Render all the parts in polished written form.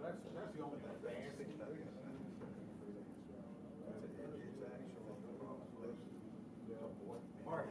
that's the only fancy thing. Mark.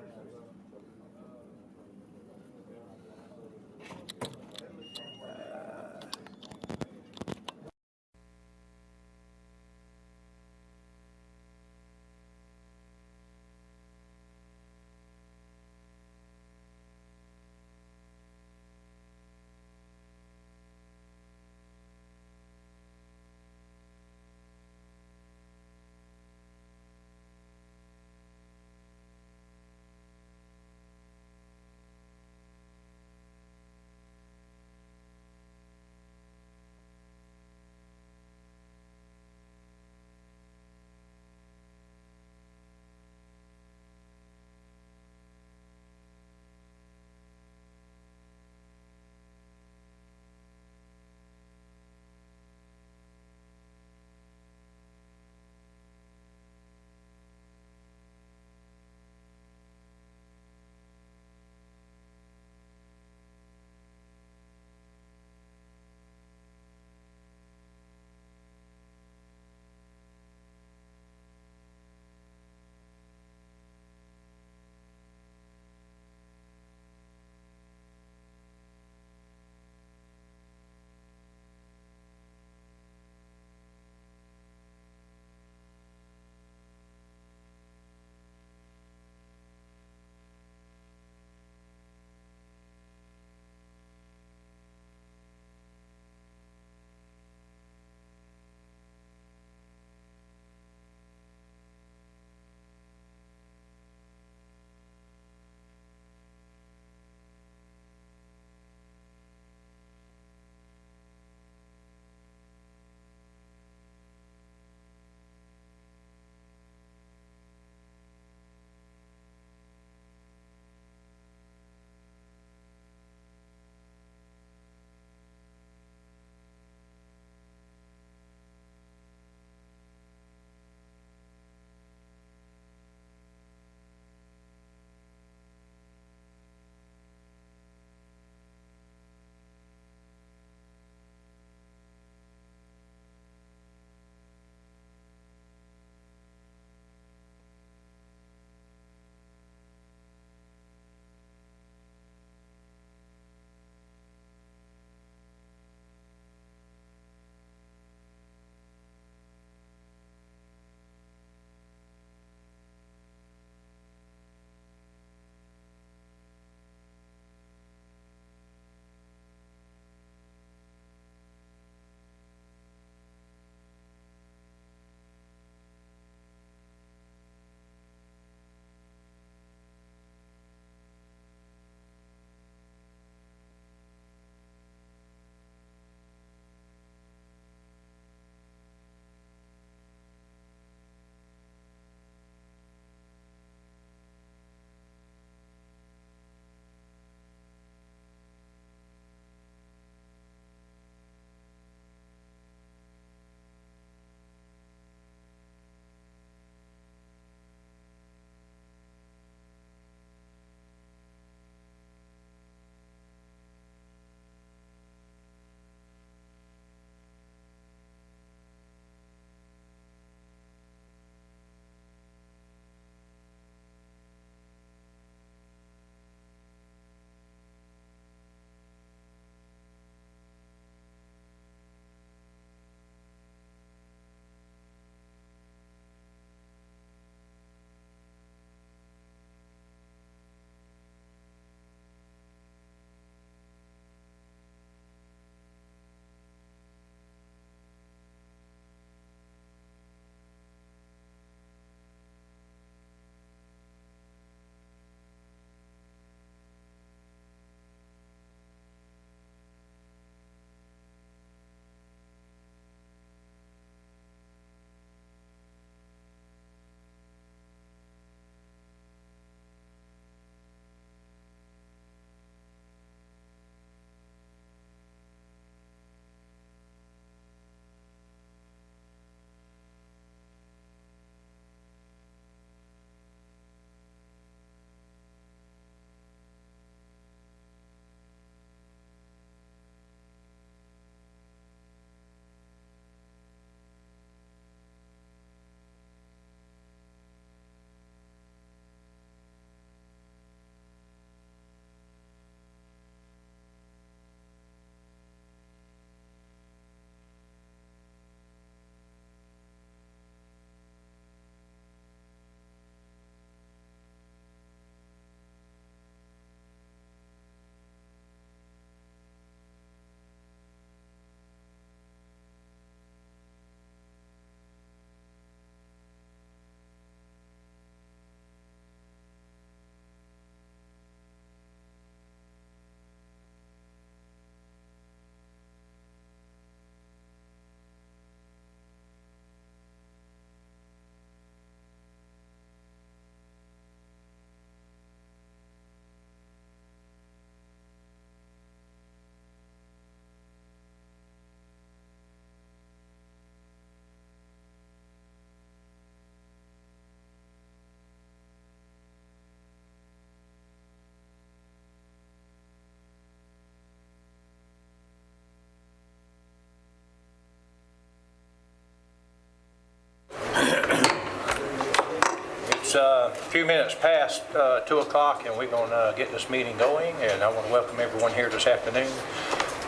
It's a few minutes past 2 o'clock, and we're going to get this meeting going, and I want to welcome everyone here this afternoon.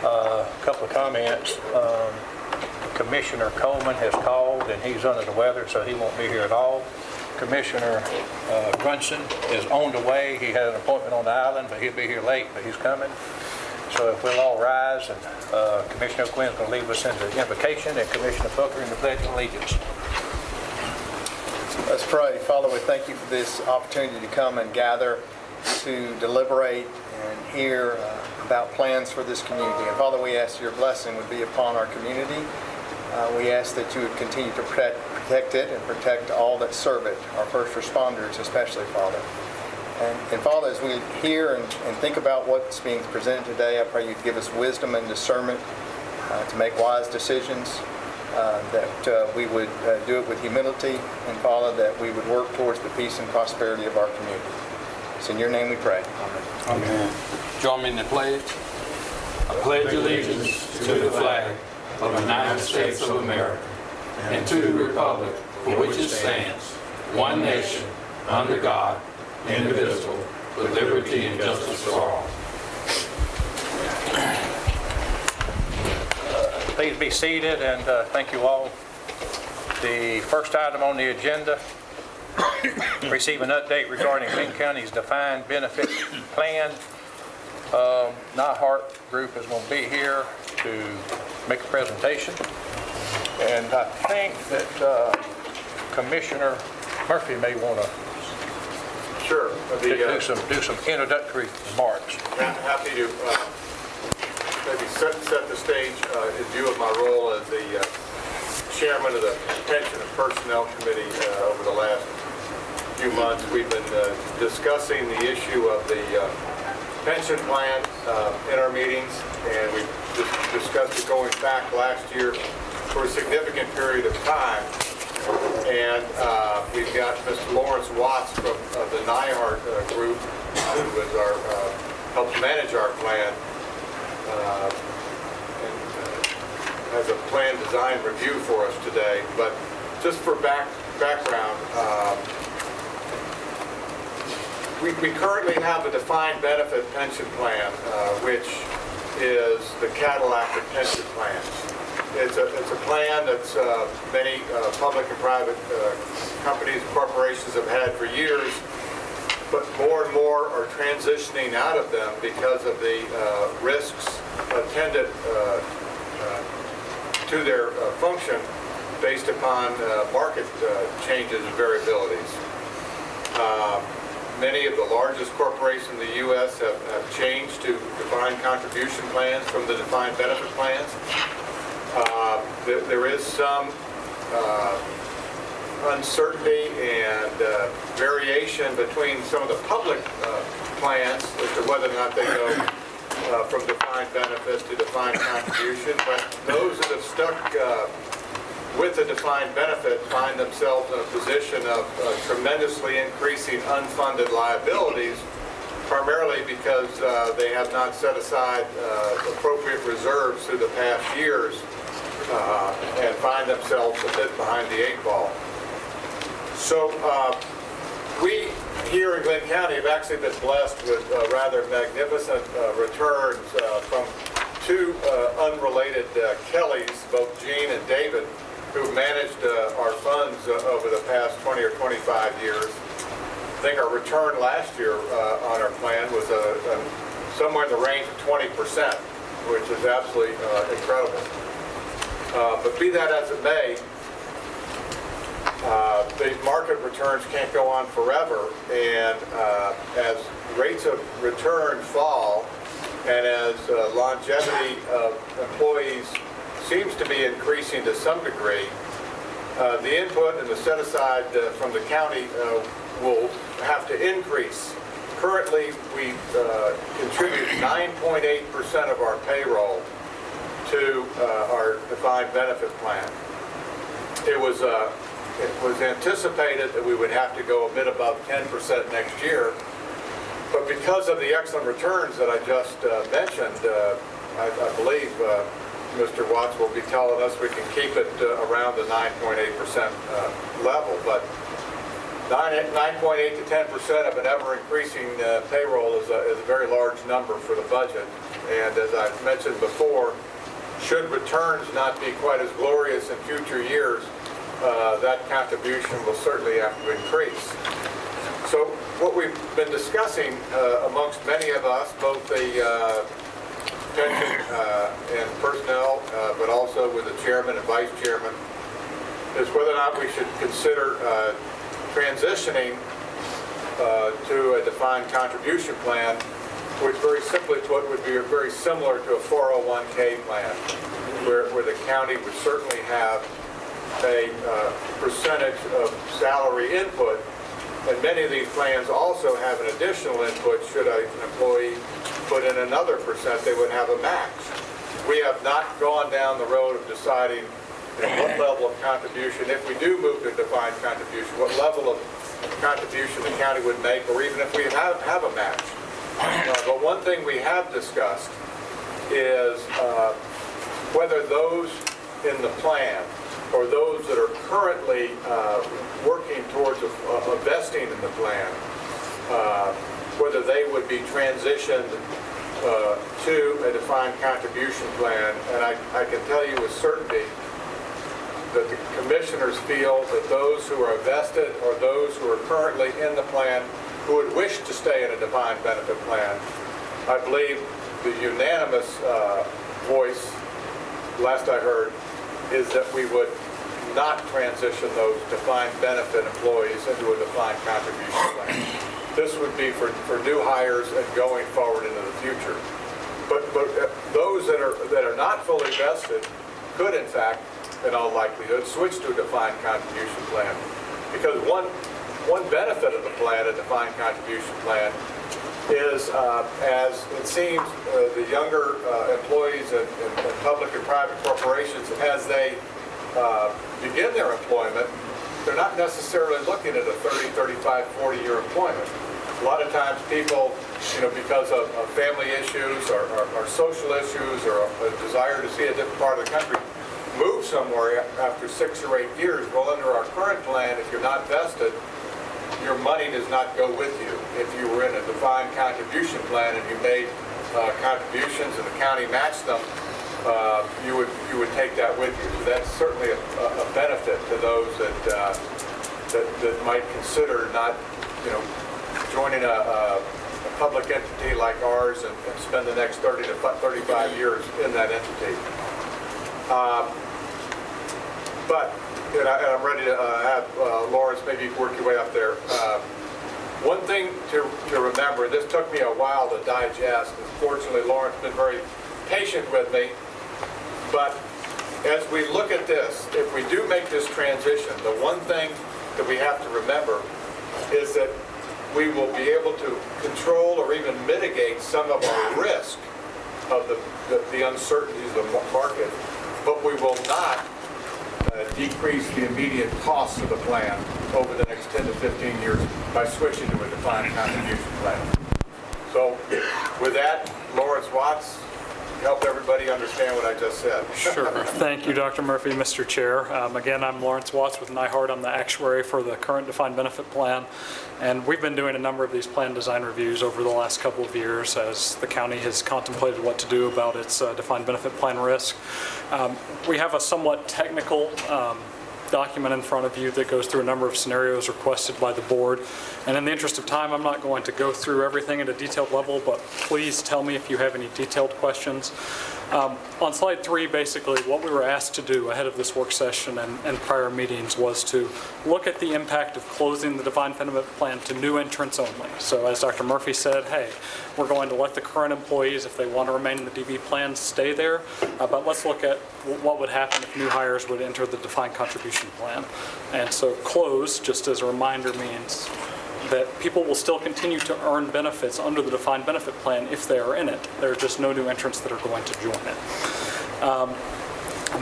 A couple of comments. Commissioner Coleman has called, and he's under the weather, so he won't be here at all. Commissioner Brunson is on the way. He had an appointment on the island, but he'll be here late, but he's coming. So if we'll all rise, and Commissioner Glynn is going to lead us in the invocation, and Commissioner Booker in the Pledge of Allegiance. Let's pray. Father, we thank you for this opportunity to come and gather to deliberate and hear about plans for this community. And Father, we ask your blessing would be upon our community. We ask that you would continue to protect it and protect all that serve it, our first responders especially, Father. And Father, as we hear and think about what's being presented today, I pray you'd give us wisdom and discernment to make wise decisions, that we would do it with humility, and Father, that we would work towards the peace and prosperity of our community. It's in your name we pray. Amen. Amen. Join me in the pledge. I pledge allegiance to the flag of the United States of America and to the republic for which it stands, one nation, under God, indivisible, with liberty and justice for all. Please be seated, and thank you all. The first item on the agenda, receive an update regarding Glynn County's defined benefit plan. Nyhart Group is going to be here to make a presentation, and I think that Commissioner Murphy may want to do some introductory remarks. Happy to maybe set the stage in view of my role as the chairman of the Pension and Personnel Committee over the last few months. We've been discussing the issue of the pension plan in our meetings, and we discussed it going back last year for a significant period of time. And we've got Mr. Lawrence Watts from the Nyhart Group, who is helps manage our plan, and has a plan design review for us today. But just for background, we currently have a defined benefit pension plan, which is the Cadillac of pension plans. It's a plan that's many public and private companies, corporations have had for years, but more and more are transitioning out of them because of the risks attendant to their function based upon market changes and variabilities. Many of the largest corporations in the U.S. have changed to defined contribution plans from the defined benefit plans. There is some uncertainty and variation between some of the public plans as to whether or not they go from defined benefit to defined contribution. But those that have stuck with a defined benefit find themselves in a position of tremendously increasing unfunded liabilities, primarily because they have not set aside appropriate reserves through the past years and find themselves a bit behind the eight ball. So we here in Glynn County have actually been blessed with rather magnificent returns from two unrelated Kellys, both Gene and David, who've managed our funds over the past 20 or 25 years. I think our return last year on our plan was somewhere in the range of 20%, which is absolutely incredible. But be that as it may, these market returns can't go on forever, and as rates of return fall, and as longevity of employees seems to be increasing to some degree, the input and the set-aside from the county will have to increase. Currently, we contribute 9.8% of our payroll to our defined benefit plan. It was anticipated that we would have to go a bit above 10% next year, but because of the excellent returns that I just mentioned, I believe Mr. Watts will be telling us we can keep it around the 9.8% level. But 9.8 to 10% of an ever-increasing payroll is a very large number for the budget. And as I've mentioned before, should returns not be quite as glorious in future years, that contribution will certainly have to increase. So what we've been discussing amongst many of us, both the pension and personnel, but also with the chairman and vice chairman, is whether or not we should consider transitioning to a defined contribution plan, which very simply put would be very similar to a 401k plan, where the county would certainly have a percentage of salary input, and many of these plans also have an additional input. Should an employee put in another percent, they would have a match. We have not gone down the road of deciding what level of contribution, if we do move to defined contribution, what level of contribution the county would make, or even if we have a match. But one thing we have discussed is whether those in the plan, or those that are currently working towards a vesting in the plan, whether they would be transitioned to a defined contribution plan. And I can tell you with certainty that the commissioners feel that those who are vested or those who are currently in the plan who would wish to stay in a defined benefit plan, I believe the unanimous voice, last I heard, is that we would not transition those defined benefit employees into a defined contribution plan. This would be for new hires and going forward into the future. But those that are not fully vested could, in fact, in all likelihood, switch to a defined contribution plan. Because one benefit of the plan, a defined contribution plan, is, as it seems, the younger employees in public and private corporations, as they begin their employment, they're not necessarily looking at a 30, 35, 40-year employment. A lot of times people, because of family issues or social issues or a desire to see a different part of the country, move somewhere after 6 or 8 years. Well, under our current plan, if you're not vested, your money does not go with you. If you were in a defined contribution plan and you made contributions and the county matched them, you would take that with you. So that's certainly a benefit to those that might consider not, joining a public entity like ours and spend the next 30 to 35 years in that entity. And I'm ready to have Lawrence, maybe work your way up there. One thing to remember, this took me a while to digest, and fortunately Lawrence has been very patient with me, but as we look at this, if we do make this transition, the one thing that we have to remember is that we will be able to control or even mitigate some of our risk of the uncertainties of the market, but we will not decrease the immediate costs of the plan over the next 10 to 15 years by switching to a defined contribution plan. So with that, Lawrence Watts, help everybody understand what I just said. Sure. Thank you, Dr. Murphy, Mr. Chair. Again, I'm Lawrence Watts with Nyhart. I'm the actuary for the current defined benefit plan. And we've been doing a number of these plan design reviews over the last couple of years as the county has contemplated what to do about its defined benefit plan risk. We have a somewhat technical document in front of you that goes through a number of scenarios requested by the board. And in the interest of time, I'm not going to go through everything at a detailed level, but please tell me if you have any detailed questions. On slide 3, basically, what we were asked to do ahead of this work session and prior meetings was to look at the impact of closing the defined benefit plan to new entrants only. So as Dr. Murphy said, hey, we're going to let the current employees, if they want to remain in the DB plan, stay there, but let's look at what would happen if new hires would enter the defined contribution plan. And so close, just as a reminder, means that people will still continue to earn benefits under the defined benefit plan if they are in it. There are just no new entrants that are going to join it.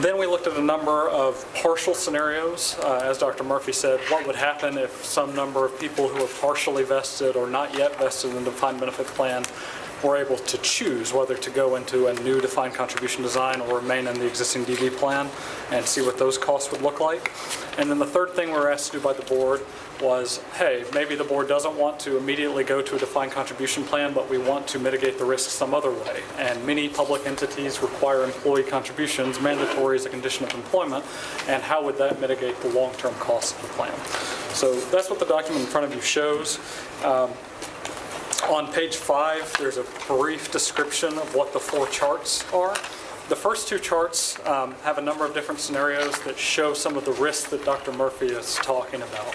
Then we looked at a number of partial scenarios. As Dr. Murphy said, what would happen if some number of people who are partially vested or not yet vested in the defined benefit plan we're able to choose whether to go into a new defined contribution design or remain in the existing DB plan and see what those costs would look like. And then the third thing we were asked to do by the board was, hey, maybe the board doesn't want to immediately go to a defined contribution plan, but we want to mitigate the risk some other way. And many public entities require employee contributions mandatory as a condition of employment, and how would that mitigate the long-term costs of the plan? So that's what the document in front of you shows. On page 5, there's a brief description of what the 4 charts are. The first 2 charts have a number of different scenarios that show some of the risks that Dr. Murphy is talking about.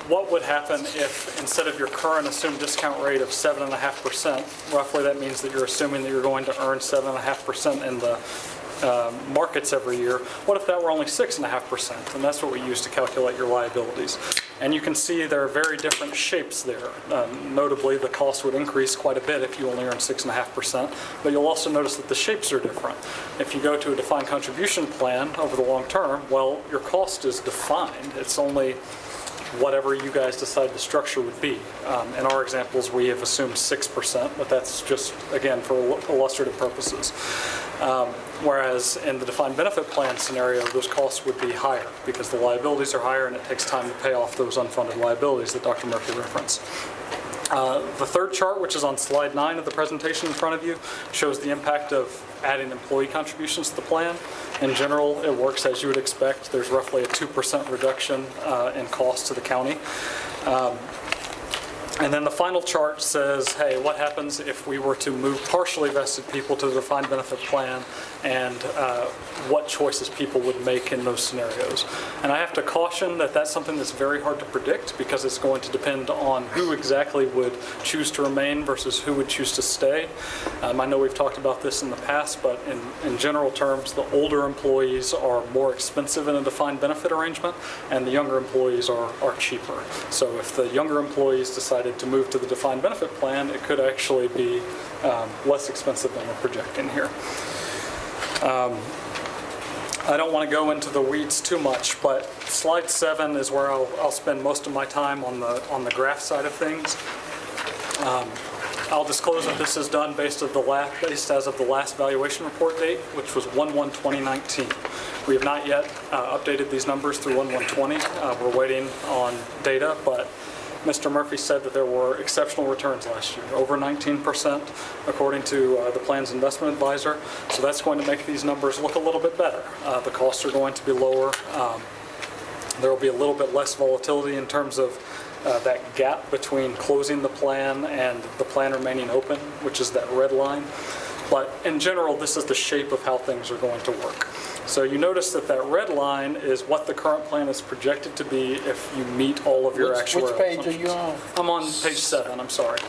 What would happen if instead of your current assumed discount rate of 7.5%, roughly that means that you're assuming that you're going to earn 7.5% in the markets every year. What if that were only 6.5%? And that's what we use to calculate your liabilities. And you can see there are very different shapes there. Notably, the cost would increase quite a bit if you only earn 6.5%, but you'll also notice that the shapes are different. If you go to a defined contribution plan over the long term, well, your cost is defined. It's only whatever you guys decide the structure would be. In our examples, we have assumed 6%, but that's just, again, for illustrative purposes. Whereas in the defined benefit plan scenario, those costs would be higher because the liabilities are higher and it takes time to pay off those unfunded liabilities that Dr. Murphy referenced. The third chart, which is on slide 9 of the presentation in front of you, shows the impact of adding employee contributions to the plan. In general, it works as you would expect. There's roughly a 2% reduction in cost to the county. And then the final chart says, hey, what happens if we were to move partially vested people to the defined benefit plan, and what choices people would make in those scenarios. And I have to caution that that's something that's very hard to predict because it's going to depend on who exactly would choose to remain versus who would choose to stay. I know we've talked about this in the past, but in general terms, the older employees are more expensive in a defined benefit arrangement, and the younger employees are cheaper. So if the younger employees decided to move to the defined benefit plan, it could actually be less expensive than we're projecting here. I don't want to go into the weeds too much, but slide 7 is where I'll spend most of my time on the graph side of things. I'll disclose that this is done based as of the last valuation report date, which was 1/1/2019. We have not yet updated these numbers through 1/1/20. We're waiting on data, but Mr. Murphy said that there were exceptional returns last year, over 19%, according to the plan's investment advisor. So that's going to make these numbers look a little bit better. The costs are going to be lower. There will be a little bit less volatility in terms of that gap between closing the plan and the plan remaining open, which is that red line. But in general, this is the shape of how things are going to work. So you notice that that red line is what the current plan is projected to be if you meet all of your actuarial Which page are assumptions. you on? I'm on page 7, I'm sorry.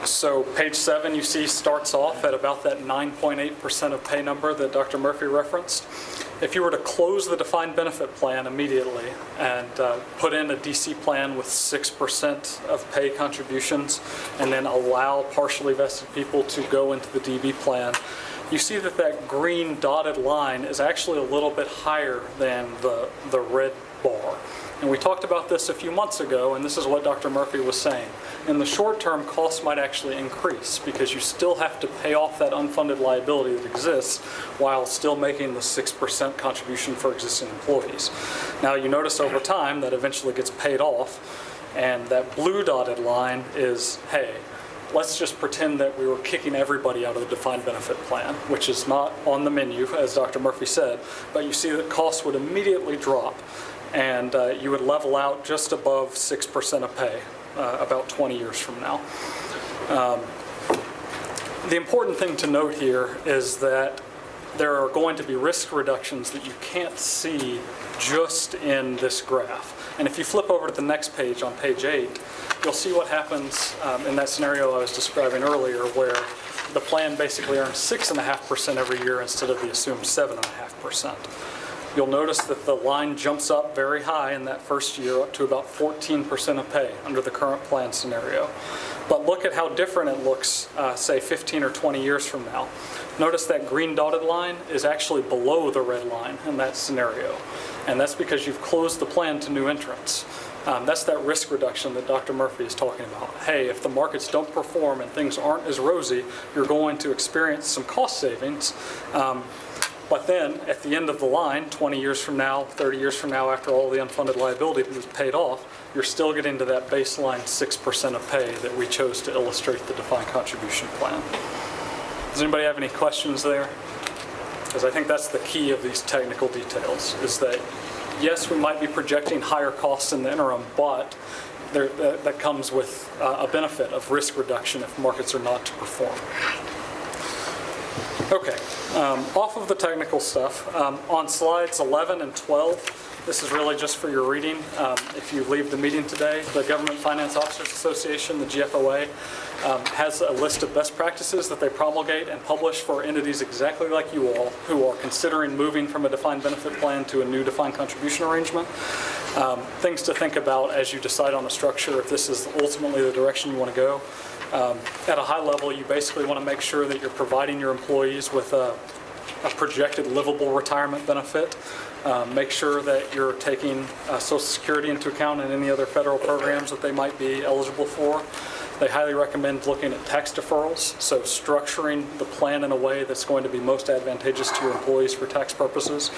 So page 7, you see, starts off at about that 9.8% of pay number that Dr. Murphy referenced. If you were to close the defined benefit plan immediately and put in a DC plan with 6% of pay contributions and then allow partially vested people to go into the DB plan, you see that that green dotted line is actually a little bit higher than the red bar. And we talked about this a few months ago, and this is what Dr. Murphy was saying. In the short term, costs might actually increase because you still have to pay off that unfunded liability that exists while still making the 6% contribution for existing employees. Now you notice over time that eventually gets paid off, and that blue dotted line is, hey, let's just pretend that we were kicking everybody out of the defined benefit plan, which is not on the menu, as Dr. Murphy said, but you see that costs would immediately drop, and you would level out just above 6% of pay about 20 years from now. The important thing to note here is that there are going to be risk reductions that you can't see just in this graph. And if you flip over to the next page, on page 8, you'll see what happens in that scenario I was describing earlier, where the plan basically earns 6.5% every year instead of the assumed 7.5%. You'll notice that the line jumps up very high in that first year, up to about 14% of pay under the current plan scenario. But look at how different it looks, say 15 or 20 years from now. Notice that green dotted line is actually below the red line in that scenario. and that's because you've closed the plan to new entrants. That's that risk reduction that Dr. Murphy is talking about. Hey, if the markets don't perform and things aren't as rosy, you're going to experience some cost savings. But then, at the end of the line, 20 years from now, 30 years from now, after all the unfunded liability is paid off, you're still getting to that baseline 6% of pay that we chose to illustrate the defined contribution plan. Does anybody have any questions there? Because I think that's the key of these technical details, is that, yes, we might be projecting higher costs in the interim, but that comes with a benefit of risk reduction if markets are not to perform. Okay, off of the technical stuff, on slides 11 and 12, this is really just for your reading. If you leave the meeting today, the Government Finance Officers Association, the GFOA, has a list of best practices that they promulgate and publish for entities exactly like you all who are considering moving from a defined benefit plan to a new defined contribution arrangement. Things to think about as you decide on the structure, if this is ultimately the direction you want to go. At a high level, you basically want to make sure that you're providing your employees with a projected livable retirement benefit. Make sure that you're taking Social Security into account and any other federal programs that they might be eligible for. They highly recommend looking at tax deferrals, so structuring the plan in a way that's going to be most advantageous to your employees for tax purposes.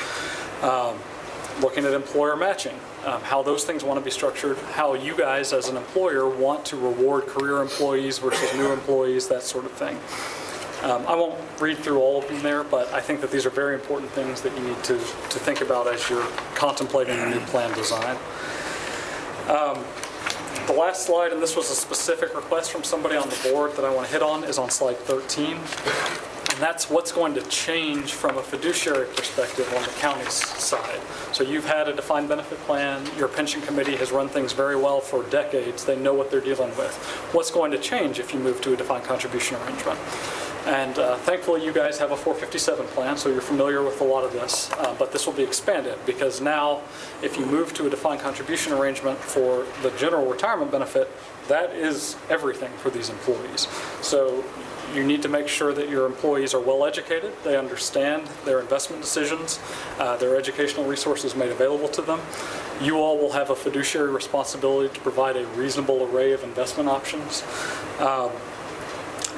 Looking at employer matching, how those things want to be structured, how you guys as an employer want to reward career employees versus new employees, that sort of thing. I won't read through all of them there, but I think that these are very important things that you need to think about as you're contemplating a new plan design. The last slide, and this was a specific request from somebody on the board that I want to hit on, is on slide 13. And that's what's going to change from a fiduciary perspective on the county's side. So you've had a defined benefit plan. Your pension committee has run things very well for decades. They know what they're dealing with. What's going to change if you move to a defined contribution arrangement? And thankfully, you guys have a 457 plan, so you're familiar with a lot of this. But this will be expanded because now, if you move to a defined contribution arrangement for the general retirement benefit, that is everything for these employees. So you need to make sure that your employees are well educated, they understand their investment decisions, their educational resources made available to them. You all will have a fiduciary responsibility to provide a reasonable array of investment options.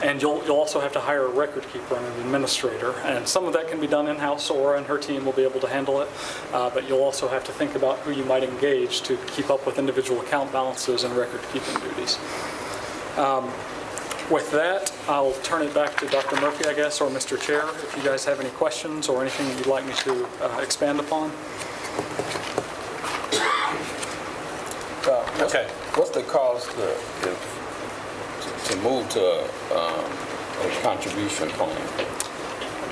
And you'll also have to hire a record keeper and an administrator. And some of that can be done in-house, or and her team will be able to handle it. But you'll also have to think about who you might engage to keep up with individual account balances and record keeping duties. With that, I'll turn it back to Dr. Murphy, I guess, or Mr. Chair, if you guys have any questions or anything that you'd like me to expand upon. Okay. What's the cost to move to a contribution plan?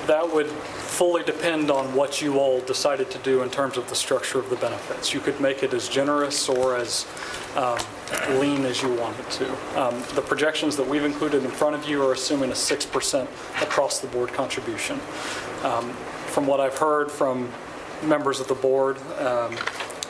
That would fully depend on what you all decided to do in terms of the structure of the benefits. You could make it as generous or as lean as you wanted to. The projections that we've included in front of you are assuming a 6% across the board contribution. From what I've heard from members of the board,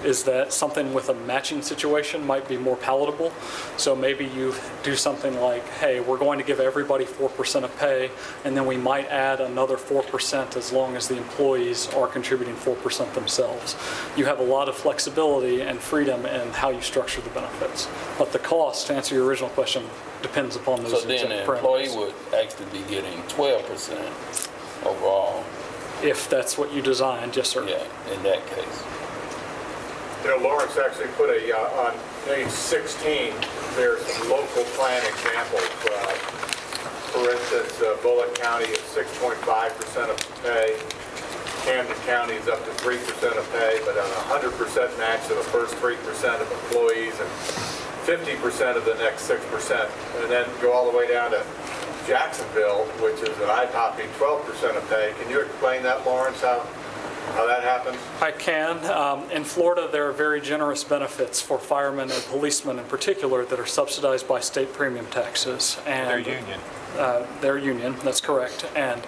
is that something with a matching situation might be more palatable. So maybe you do something like, hey, we're going to give everybody 4% of pay, and then we might add another 4% as long as the employees are contributing 4% themselves. You have a lot of flexibility and freedom in how you structure the benefits. But the cost, to answer your original question, depends upon those exact parameters. So then the employee would actually be getting 12% overall. If that's what you designed, yes, sir. Yeah, in that case. You know, Lawrence actually put on page 16, there's some local plan examples. For instance, Bullitt County is 6.5% of pay. Camden County is up to 3% of pay, but on a 100% match to the first 3% of employees and 50% of the next 6%. And then go all the way down to Jacksonville, which is an eye-popping 12% of pay. Can you explain that, Lawrence, how that happens? I can. In Florida, there are very generous benefits for firemen and policemen in particular that are subsidized by state premium taxes. And Their union. Their union, that's correct. And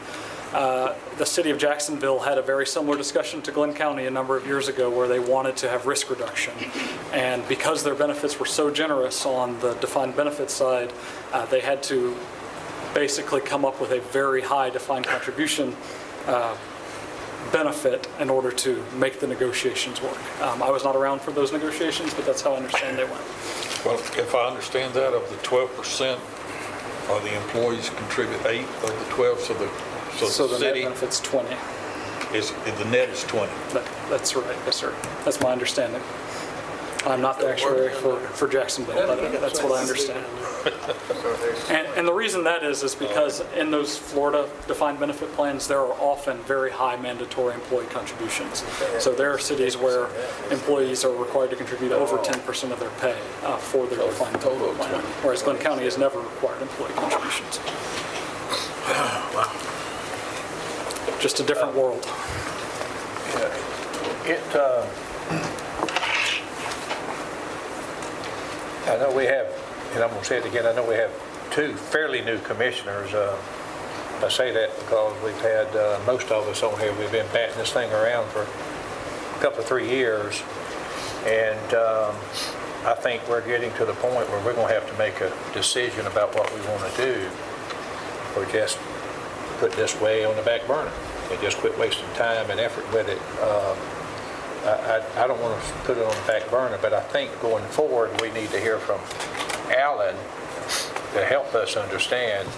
the city of Jacksonville had a very similar discussion to Glynn County a number of years ago where they wanted to have risk reduction. And because their benefits were so generous on the defined benefit side, they had to basically come up with a very high defined contribution benefit in order to make the negotiations work. I was not around for those negotiations, but that's how I understand they went. Well, if I understand that, of the 12%, the employees contribute 8 of the 12, so So the the net city benefit's 20. the net is 20. That's right, yes, sir. That's my understanding. I'm not the actuary for Jacksonville, but that's what I understand. And the reason that is because in those Florida defined benefit plans, there are often very high mandatory employee contributions. So there are cities where employees are required to contribute over 10% of their pay for their defined benefit plan, whereas Glynn County has never required employee contributions. Just a different world. I know we have, and I'm going to say it again, I know we have 2 fairly new commissioners. I say that because we've had, most of us on here, we've been batting this thing around for a couple of 3 years. And I think we're getting to the point where we're going to have to make a decision about what we want to do, or just put this way on the back burner and just quit wasting time and effort with it. I don't want to put it on the back burner, but I think going forward, we need to hear from Alan to help us understand,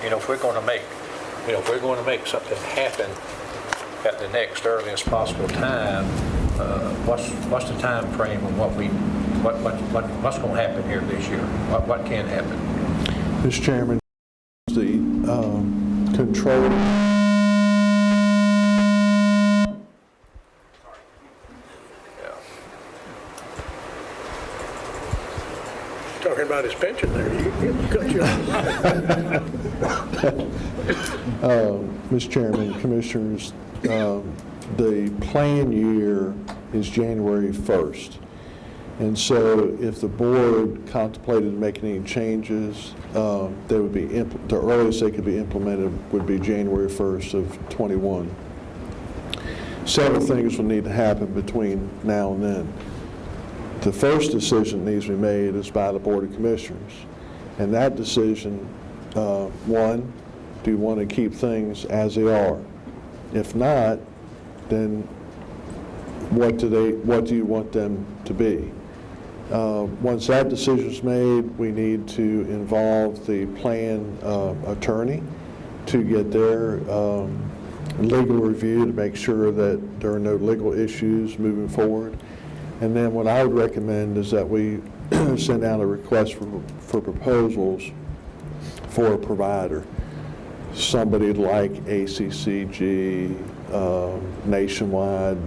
if we're going to make something happen at the next earliest possible time, what's the time frame of what's going to happen here this year? What can happen? Mr. Chairman, the controller. Talking about his pension there. You cut you off. Mr. Chairman, Commissioners, the plan year is January 1st. And so if the board contemplated making any changes, they would be the earliest they could be implemented would be January 1st of 21. Several things will need to happen between now and then. The first decision that needs to be made is by the Board of Commissioners. And that decision, one, do you want to keep things as they are? If not, then what do you want them to be? Once that decision is made, we need to involve the plan attorney to get their legal review to make sure that there are no legal issues moving forward. And then what I would recommend is that we send out a request for proposals for a provider. Somebody like ACCG, Nationwide.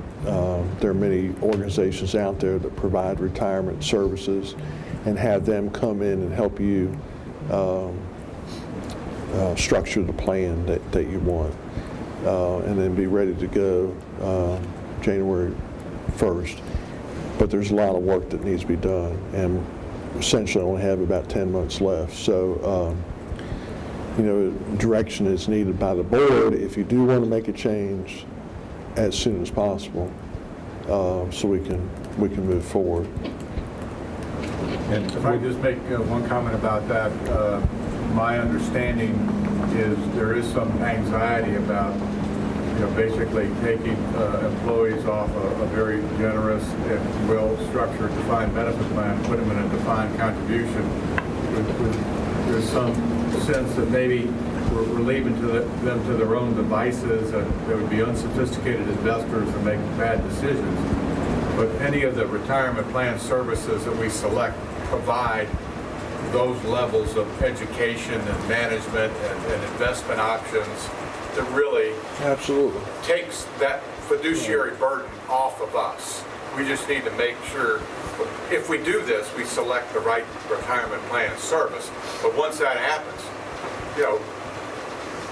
There are many organizations out there that provide retirement services, and have them come in and help you structure the plan that you want, and then be ready to go January 1st. But there's a lot of work that needs to be done, and essentially only have about 10 months left. So, direction is needed by the board if you do want to make a change as soon as possible, so we can move forward. And if I just make one comment about that, my understanding is there is some anxiety about basically taking employees off a very generous and well-structured defined benefit plan, put them in a defined contribution. There's some sense that maybe we're leaving them to their own devices, and they would be unsophisticated investors and make bad decisions. But any of the retirement plan services that we select provide those levels of education and management and investment options that really Absolutely takes that fiduciary burden off of us. We just need to make sure, if we do this, we select the right retirement plan service. But once that happens,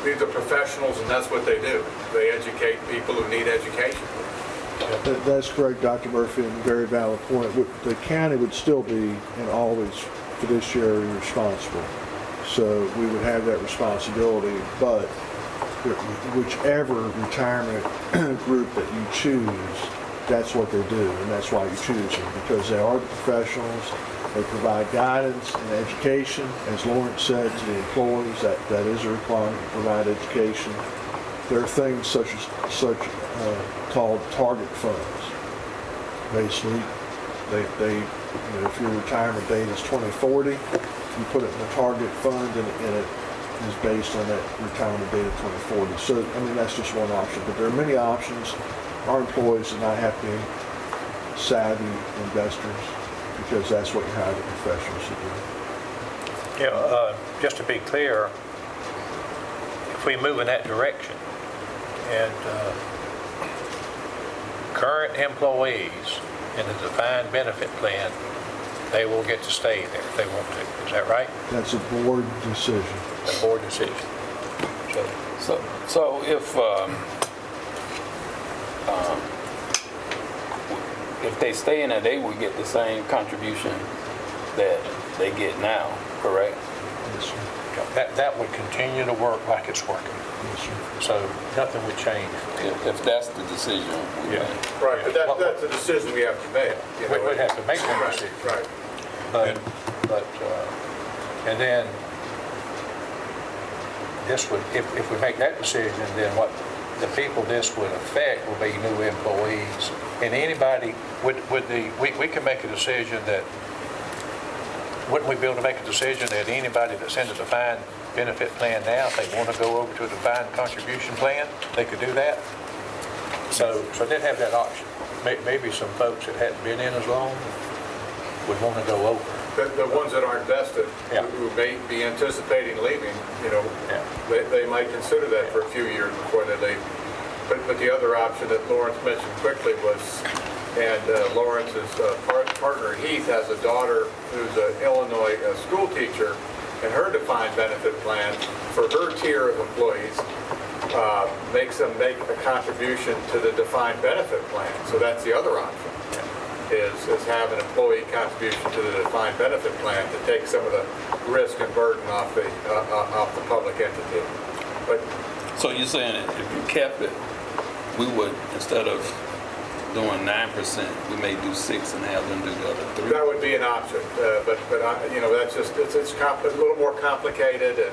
these are professionals, and that's what they do. They educate people who need education. That's correct, Dr. Murphy, and a very valid point. The county would still be and always fiduciary responsible. So we would have that responsibility, but whichever retirement group that you choose, that's what they do, and that's why you choose them, because they are the professionals. They provide guidance and education. As Lawrence said to the employees, that is a requirement to provide education. there are things such called target funds. Basically, if your retirement date is 2040, you put it in a target fund, and it is based on that retirement date of 2040. So, I mean, that's just one option, but there are many options. Our employees do not have to be savvy investors, because that's what you hire the professionals to do. Yeah, just to be clear, if we move in that direction and current employees in the defined benefit plan, they will get to stay there if they want to. Is that right? That's a board decision. A board decision. So if they stay in there, they would get the same contribution that they get now, correct? Yes, sir. That would continue to work like it's working. Yes, sir. So nothing would change. If that's the decision. Yeah. Right, but that's a decision we have to make. You know. We'd have to make that Right, decision. right. And then this would, if we make that decision, then what the people this would affect will be new employees. And anybody, we can make a decision that, wouldn't we be able to make a decision that anybody that's in a defined benefit plan now, if they want to go over to a defined contribution plan, they could do that? So they'd have that option. Maybe some folks that hadn't been in as long would want to go over. The ones that aren't vested, Yeah. who may be anticipating leaving, Yeah. they might consider that for a few years before they leave. But the other option that Lawrence mentioned quickly was, and Lawrence's partner Heath has a daughter who's an Illinois school teacher, and her defined benefit plan for her tier of employees makes them make a contribution to the defined benefit plan. So that's the other option. Is have an employee contribution to the defined benefit plan to take some of the risk and burden off the public entity. But So you're saying if you kept it, we would, instead of doing 9%, we may do 6 and have them do the other 3? that would be an option. But that's just, it's a little more complicated. And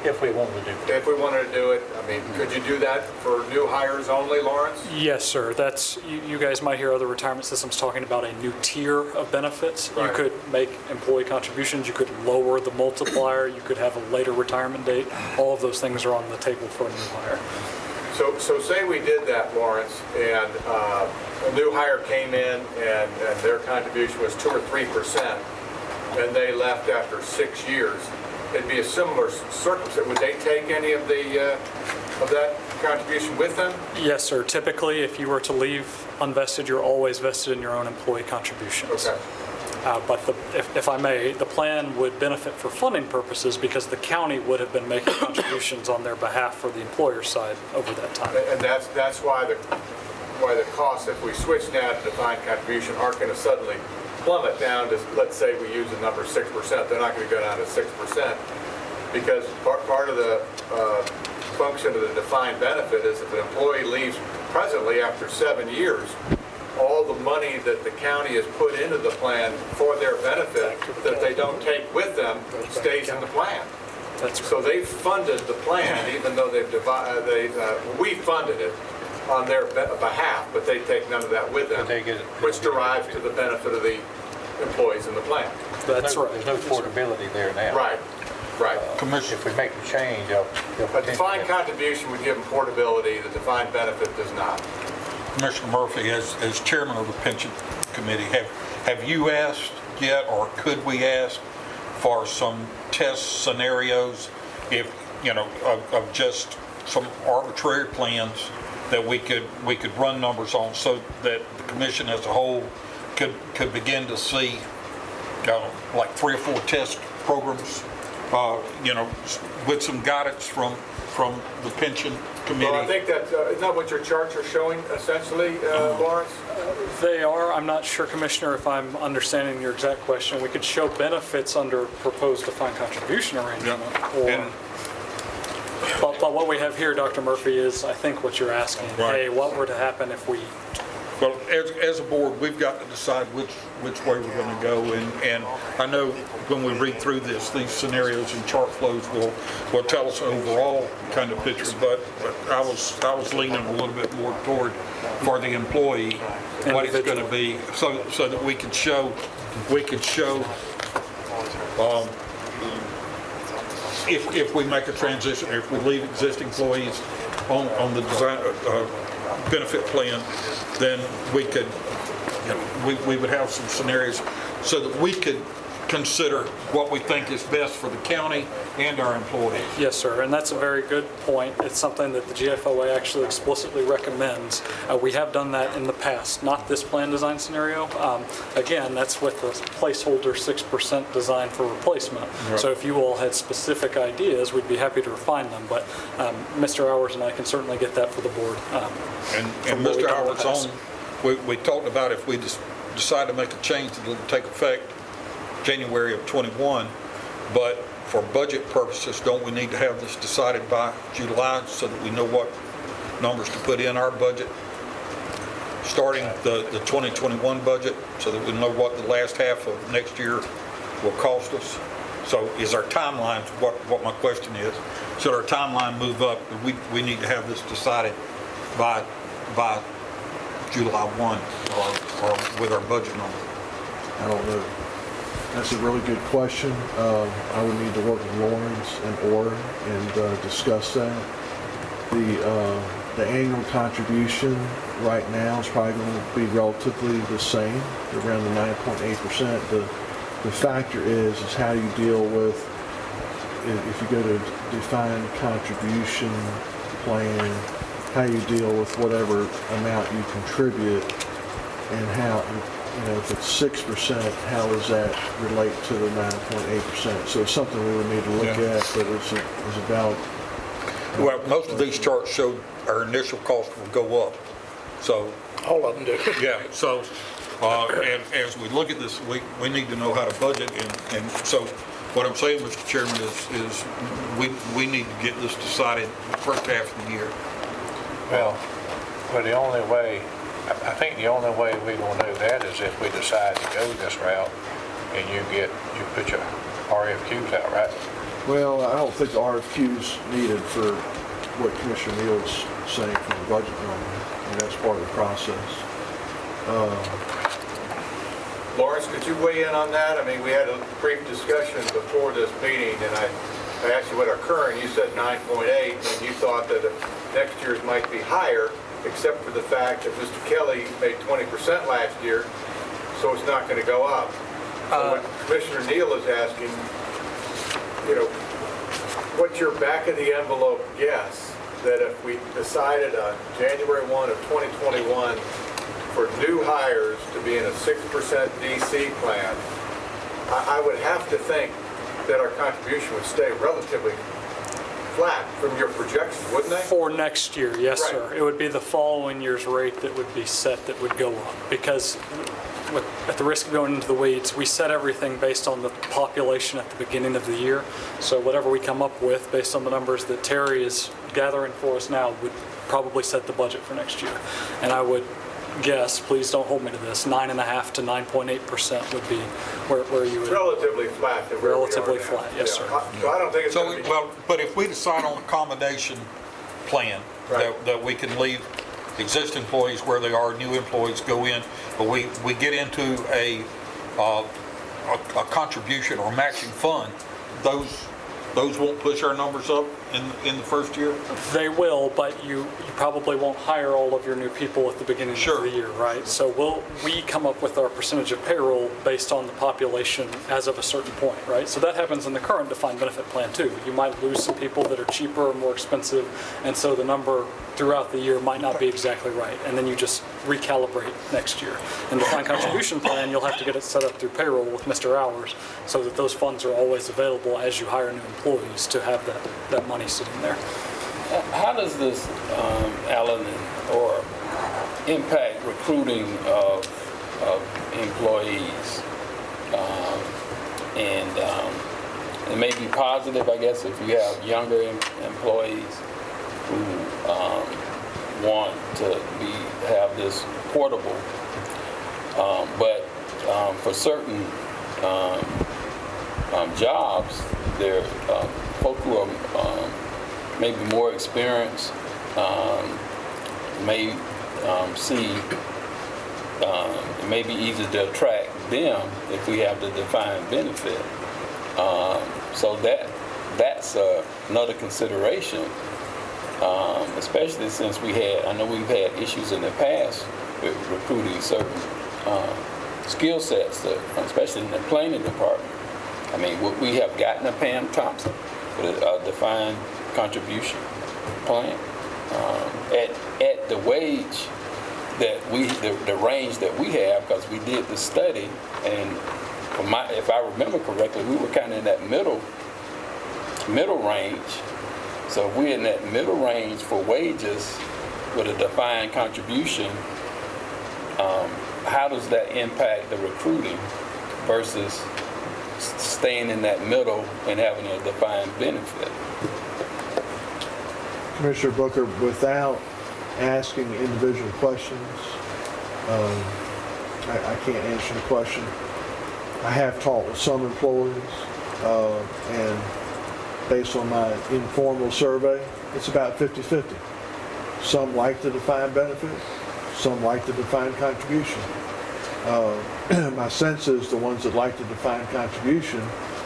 If we wanted to do that. if we wanted to do it, I mean, could you do that for new hires only, Lawrence? Yes, sir. That's, you guys might hear other retirement systems talking about a new tier of benefits. You Right. could make employee contributions, you could lower the multiplier, you could have a later retirement date. All of those things are on the table for a new hire. So say we did that, Lawrence, and a new hire came in and their contribution was 2 or 3%, and they left after 6 years. It'd be a similar circumstance. Would they take any of that contribution with them? Yes, sir. Typically, if you were to leave unvested, you're always vested in your own employee contributions. Okay. But if I may, the plan would benefit for funding purposes because the county would have been making contributions on their behalf for the employer side over that time. And that's why the costs, if we switch now to defined contribution, aren't going to suddenly plummet down to, let's say we use the number 6%. They're not going to go down to 6% because part of the function of the defined benefit is if an employee leaves presently after 7 years, all the money that the county has put into the plan for their benefit that they don't take with them stays in the plan. That's So they've funded the plan, even though we funded it on their behalf, but they take none of that with them, But they get it. which derives to the benefit of the employees in the plan. That's right. There's no portability there now. Right, right. If we make the change, they'll A defined contribution would give them portability, the defined benefit does not. Commissioner Murphy, as chairman of the pension committee, have you asked yet, or could we ask for some test scenarios, if, of just some arbitrary plans that we could run numbers on, so that the commission as a whole could begin to see, like 3 or 4 test programs, with some guidance from the pension committee? Well, I think that, isn't that what your charts are showing essentially, Lawrence? They are. I'm not sure, Commissioner, if I'm understanding your exact question. We could show benefits under proposed defined contribution arrangement. Yeah. But what we have here, Dr. Murphy, is I think what you're asking. Right. Hey, what were to happen if we Well, as a board, we've got to decide which way we're going to go, and I know when we read through this, these scenarios and chart flows will tell us overall kind of picture, but I was leaning a little bit more toward for the employee what it's going to be, so that we could show if we make a transition, if we leave existing employees on the design benefit plan, then we could, we would have some scenarios so that we could consider what we think is best for the county and our employees. Yes, sir, and that's a very good point. It's something that the GFOA actually explicitly recommends. We have done that in the past, not this plan design scenario. Again, that's with the placeholder 6% design for replacement. Right. So if you all had specific ideas, we'd be happy to refine them, but Mr. Hours and I can certainly get that for the board. And Mr. Hours, we talked about if we decide to make a change, it'll take effect January of 21, but for budget purposes, don't we need to have this decided by July so that we know what numbers to put in our budget, starting the 2021 budget, so that we know what the last half of next year will cost us? So is our timeline, what my question is, should our timeline move up? We need to have this decided by July 1 or with our budget number? I don't know. That's a really good question. I would need to work with Lawrence and Orr and discuss that. The annual contribution right now is probably going to be relatively the same, around the 9.8%. The factor is how you deal with, if you go to defined contribution plan, how you deal with whatever amount you contribute, and how, if it's 6%, how does that relate to the 9.8%? So it's something we would need to look at, but it's about... Well, most of these charts show our initial cost will go up. So All of them do. yeah, so and as we look at this, we need to know how to budget, and so what I'm saying, Mr. Chairman, is we need to get this decided the first half of the year. Well, the only way, I think the only way we're going to do that is if we decide to go this route and you put your RFQs out, right? Well, I don't think the RFQ's needed for what Commissioner Neal's saying from the budget number, and that's part of the process. Lawrence, could you weigh in on that? I mean, we had a brief discussion before this meeting, and I asked you what our current, you said 9.8, and you thought that next year's might be higher, except for the fact that Mr. Kelly made 20% last year, so it's not going to go up. So what Commissioner Neal is asking, what's your back of the envelope guess that if we decided on January 1 of 2021 for new hires to be in a 6% DC plan, I would have to think that our contribution would stay relatively flat from your projection, wouldn't they? For next year, yes, Right. sir. It would be the following year's rate that would be set that would go up, because at the risk of going into the weeds, we set everything based on the population at the beginning of the year. So whatever we come up with, based on the numbers that Terry is gathering for us now, would probably set the budget for next year. And I would guess, please don't hold me to this, 9.5% to 9.8% would be where you would... Relatively flat. To where Relatively we are now. flat, yes, sir. So I don't think it's So, going to be... well, but if we decide on a combination plan, Right. that we can leave existing employees where they are, new employees go in, but we get into a contribution or matching fund, those won't push our numbers up in the first year? They will, but you probably won't hire all of your new people at the beginning Sure. of the year, right? So we come up with our percentage of payroll based on the population as of a certain point, right? So that happens in the current defined benefit plan too. You might lose some people that are cheaper or more expensive, and so the number throughout the year might not be exactly right, and then you just recalibrate next year. In the defined contribution plan, you'll have to get it set up through payroll with Mr. Hours so that those funds are always available as you hire new employees to have that money sitting there. How does this, Alan or impact recruiting of employees? It may be positive, I guess, if you have younger employees who want to have this portable, but for certain jobs, there folk who are maybe more experienced may see it may be easier to attract them if we have the defined benefit. So that's another consideration, especially since I know we've had issues in the past with recruiting certain skill sets, especially in the planning department. I mean, we have gotten a Pam Thompson with a defined contribution plan at the wage that the range that we have, because we did the study, and if I remember correctly, we were kind of in that middle range. So if we're in that middle range for wages with a defined contribution, how does that impact the recruiting versus staying in that middle and having a defined benefit? Commissioner Booker, without asking individual questions, I can't answer the question. I have talked with some employees, and based on my informal survey, it's about 50-50. Some like the defined benefit, some like the defined contribution. My sense is the ones that like the defined contribution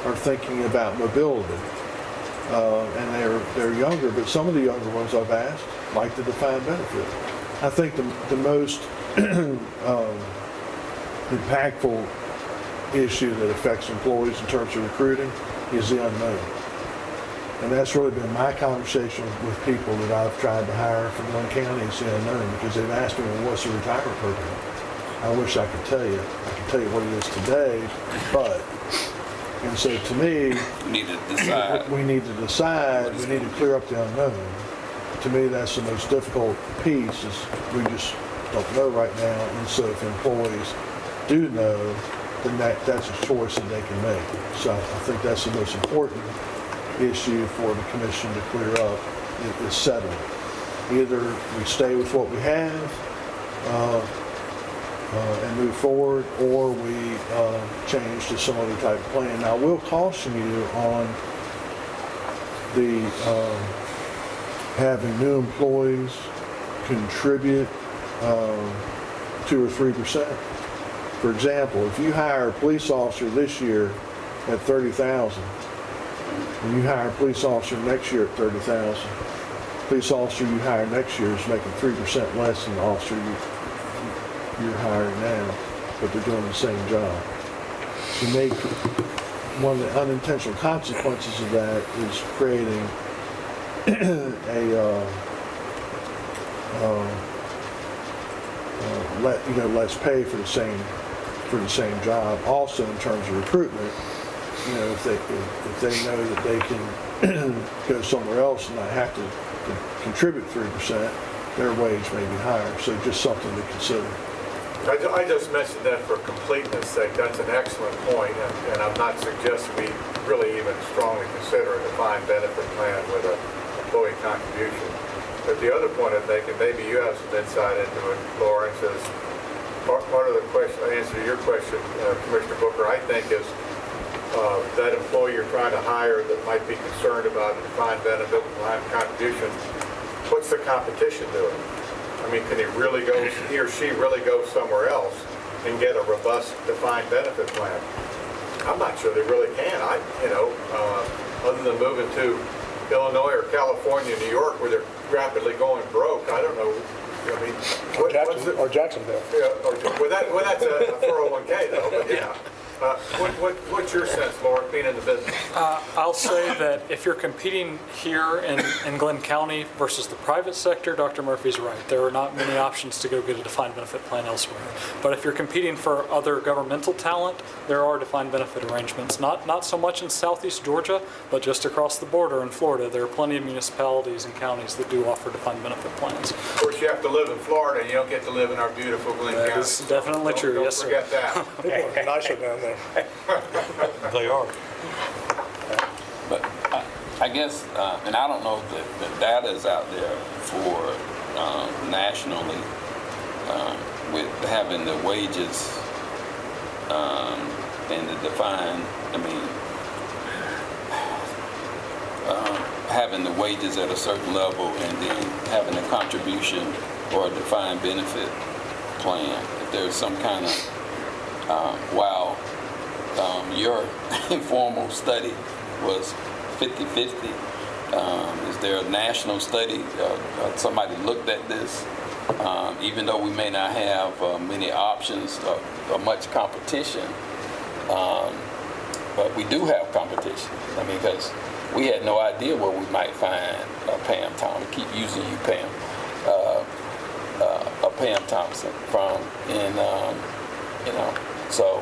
are thinking about mobility. And they're younger, but some of the younger ones I've asked like the defined benefit. I think the most impactful issue that affects employees in terms of recruiting is the unknown. And that's really been my conversation with people that I've tried to hire for Glynn County, is the unknown, because they've asked me, well, what's the retirement program? I wish I could tell you. I can tell you what it is today, but, and so to me, We need to decide. we need to decide, we need to clear up the unknown. To me, that's the most difficult piece, is we just don't know right now. And so if employees do know, then that's a choice that they can make. So I think that's the most important issue for the commission to clear up, is settling. Either we stay with what we have and move forward, or we change to some other type of plan. Now, I will caution you on the having new employees contribute 2 or 3%. For example, if you hire a police officer this year at $30,000, and you hire a police officer next year at $30,000, police officer you hire next year is making 3% less than the officer you're hiring now, but they're doing the same job. To make one of the unintentional consequences of that is creating less pay for the same job. Also, in terms of recruitment, if they know that they can go somewhere else and not have to contribute 3%, their wage may be higher. So just something to consider. I just mentioned that for completeness sake. That's an excellent point, and I'm not suggesting we really even strongly consider a defined benefit plan with an employee contribution. But the other point I'm making, maybe you have some insight into it, Lawrence, is part of the question, answer to your question, Commissioner Booker, I think is that employee you're trying to hire that might be concerned about a defined benefit, defined contribution, what's the competition doing? I mean, can he or she really go somewhere else and get a robust defined benefit plan? I'm not sure they really can. Other than moving to Illinois or California, New York, where they're rapidly going broke, I don't know. I mean, Or Jacksonville. Yeah, that's a 401k though. But yeah. What's your sense, Lauren, being in the business? I'll say that if you're competing here in Glynn County versus the private sector, Dr. Murphy's right. There are not many options to go get a defined benefit plan elsewhere. But if you're competing for other governmental talent, there are defined benefit arrangements. Not so much in southeast Georgia, but just across the border in Florida. There are plenty of municipalities and counties that do offer defined benefit plans. Of course, you have to live in Florida, and you don't get to live in our beautiful Glynn County. That is definitely true, Don't yes, sir. forget that. People are nicer down there. They are. But I guess, and I don't know if the data is out there for nationally with having the wages and the defined, having the wages at a certain level and then having a contribution or a defined benefit plan. If there's some kind of, while your informal study was 50-50, is there a national study? Somebody looked at this, even though we may not have many options or much competition, but we do have competition. Because we had no idea where we might find Pam Thompson. I keep using you, Pam. Pam Thompson from, so,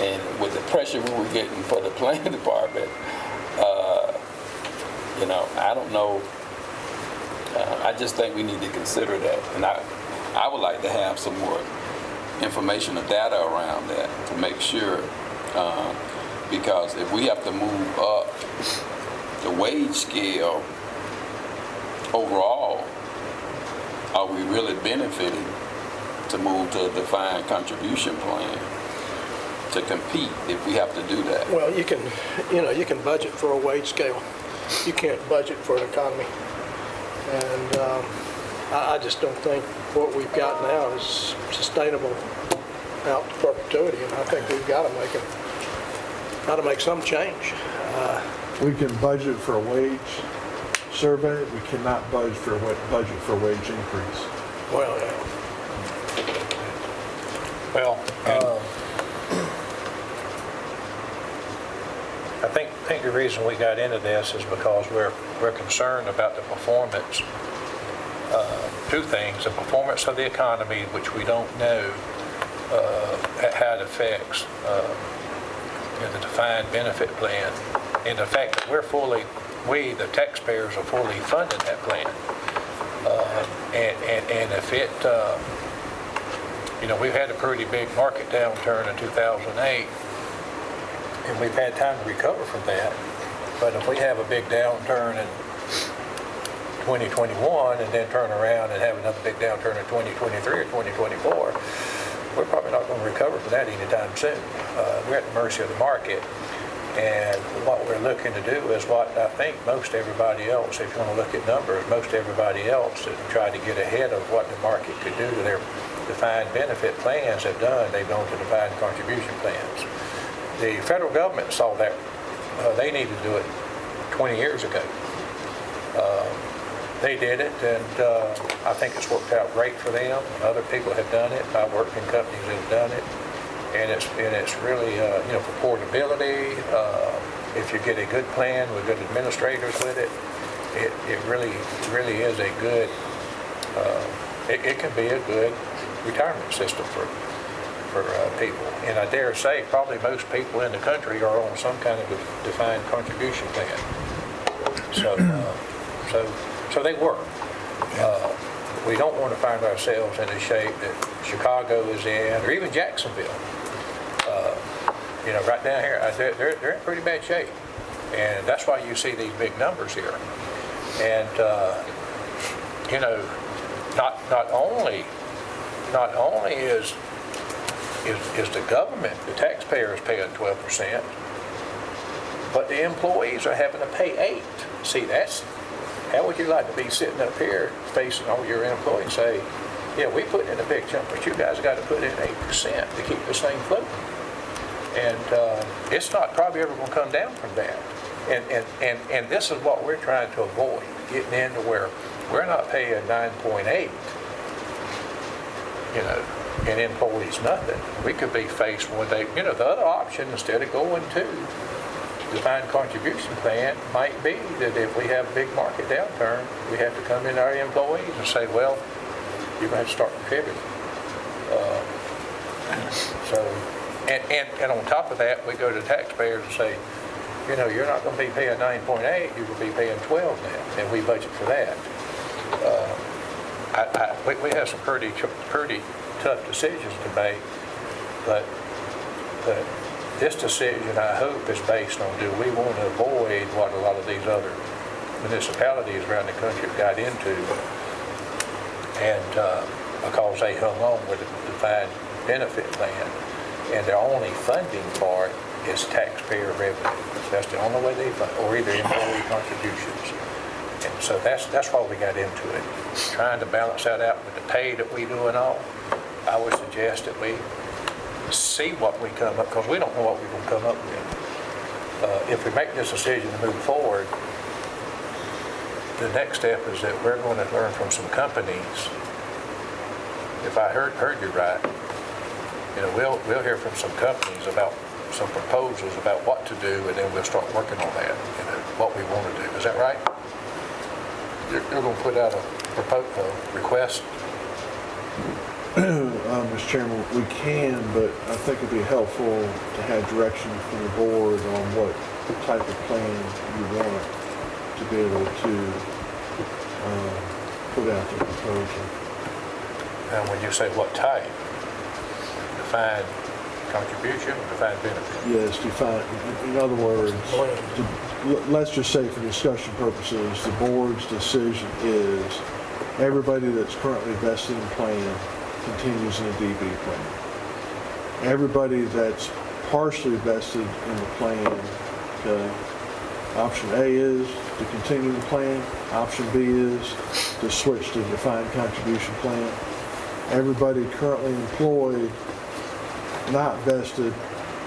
and with the pressure we were getting for the planning department, I don't know. I just think we need to consider that, and I would like to have some more information or data around that to make sure, because if we have to move up the wage scale overall, are we really benefiting to move to a defined contribution plan to compete if we have to do that? Well, you can budget for a wage scale. You can't budget for an economy. And I just don't think what we've got now is sustainable out to perpetuity, and I think we've got to make some change. We can budget for a wage survey. We cannot budget for wage increase. Well, yeah. Well, I think the reason we got into this is because we're concerned about the performance. Two things: the performance of the economy, which we don't know how it affects the defined benefit plan, and the fact that we, the taxpayers, are fully funding that plan. And if it, we've had a pretty big market downturn in 2008, and we've had time to recover from that. But if we have a big downturn in 2021 and then turn around and have another big downturn in 2023 or 2024, we're probably not going to recover from that anytime soon. We're at the mercy of the market. And what we're looking to do is what I think most everybody else, if you want to look at numbers, most everybody else that try to get ahead of what the market could do to their defined benefit plans have done. They've gone to defined contribution plans. The federal government saw that they needed to do it 20 years ago. They did it, and I think it's worked out great for them. Other people have done it. I've worked in companies that have done it. And it's really, for portability, if you get a good plan with good administrators with it, it really is a good, it can be a good retirement system for people. And I dare say probably most people in the country are on some kind of a defined contribution plan. So they work. We don't want to find ourselves in the shape that Chicago is in, or even Jacksonville. Right down here, they're in pretty bad shape, and that's why you see these big numbers here. And not only is the government, the taxpayers paying 12%, but the employees are having to pay 8%. See, how would you like to be sitting up here facing all your employees and say, yeah, we put in a big chunk, but you guys got to put in 8% to keep this thing floating. And it's not probably ever going to come down from that. And this is what we're trying to avoid, getting into where we're not paying 9.8, and employees nothing. We could be faced one day, the other option, instead of going to defined contribution plan, might be that if we have a big market downturn, we have to come in our employees and say, well, you're going to have to start contributing. And on top of that, we go to taxpayers and say, you're not going to be paying 9.8, you're going to be paying 12 now, and we budget for that. We have some pretty tough decisions to make, but this decision, I hope, is based on, do we want to avoid what a lot of these other municipalities around the country have got into, and because they hung on with the defined benefit plan, and their only funding for it is taxpayer revenue. That's the only way they fund, or either employee contributions. And so that's why we got into it, trying to balance that out with the pay that we do and all. I would suggest that we see what we come up, because we don't know what we're going to come up with. If we make this decision to move forward, the next step is that we're going to learn from some companies. If I heard you right, we'll hear from some companies about some proposals about what to do, and then we'll start working on that, what we want to do. Is that right? You're going to put out a request? Mr. Chairman, we can, but I think it'd be helpful to have direction from the board on what type of plan you want to be able to put out the proposal. And when you say what type? Defined contribution, defined benefit? Yes, defined. In other words, let's just say for discussion purposes, the board's decision is everybody that's currently vested in plan continues in a DB plan. Everybody that's partially vested in the plan, okay, option A is to continue the plan. Option B is to switch to the defined contribution plan. Everybody currently employed, not vested,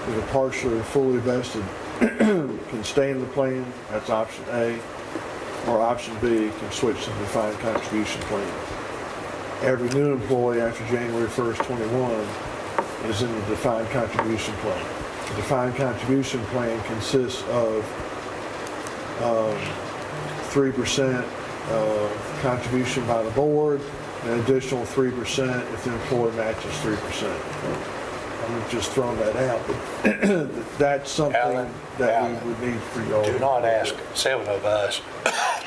either partially or fully vested, can stay in the plan. That's option A. Or option B, can switch to the defined contribution plan. Every new employee after January 1st, 21 is in the defined contribution plan. The defined contribution plan consists of 3% contribution by the board, and an additional 3% if the employee matches 3%. I'm just throwing that out, but that's something Alan, we would need for y'all. Do not ask 7 of us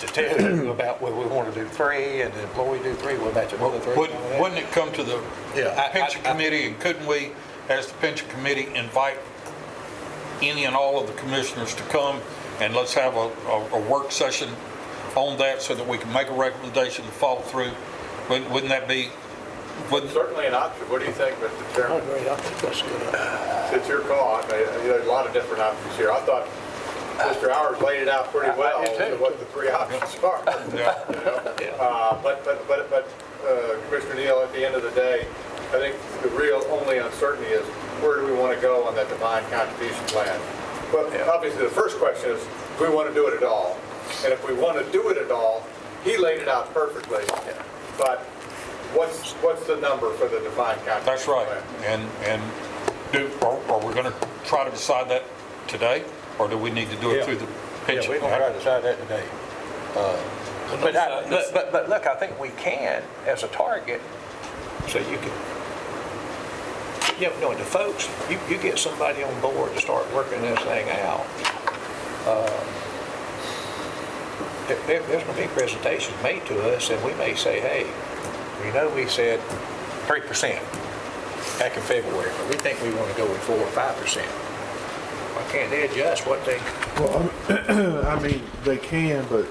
to tell you about whether we want to do 3 and the employee do 3, we'll match another 3. Wouldn't it come to the pension committee, and couldn't we, as the pension committee, invite any and all of the commissioners to come, and let's have a work session on that so that we can make a recommendation to follow through? Wouldn't that be? Certainly an option. What do you think, Mr. I Chairman? agree. I think that's good. It's your call. I mean, there's a lot of different options here. I thought Mr. Howard laid it out pretty well, what the 3 options are. But Commissioner Neal, at the end of the day, I think the real only uncertainty is where do we want to go on that defined contribution plan? Well, obviously the first question is, do we want to do it at all? And if we want to do it at all, he laid it out perfectly. But what's the number for the defined contribution? That's right. plan? And are we going to try to decide that today, or do we need to do it through the pension? Yeah, we're going to try to decide that today. But look, I think we can as a target, so you can. The folks, you get somebody on board to start working this thing out. There's going to be presentations made to us, and we may say, hey, we said 3% back in February, but we think we want to go with 4 or 5%. Why can't they adjust what they? Well, I mean, they can, but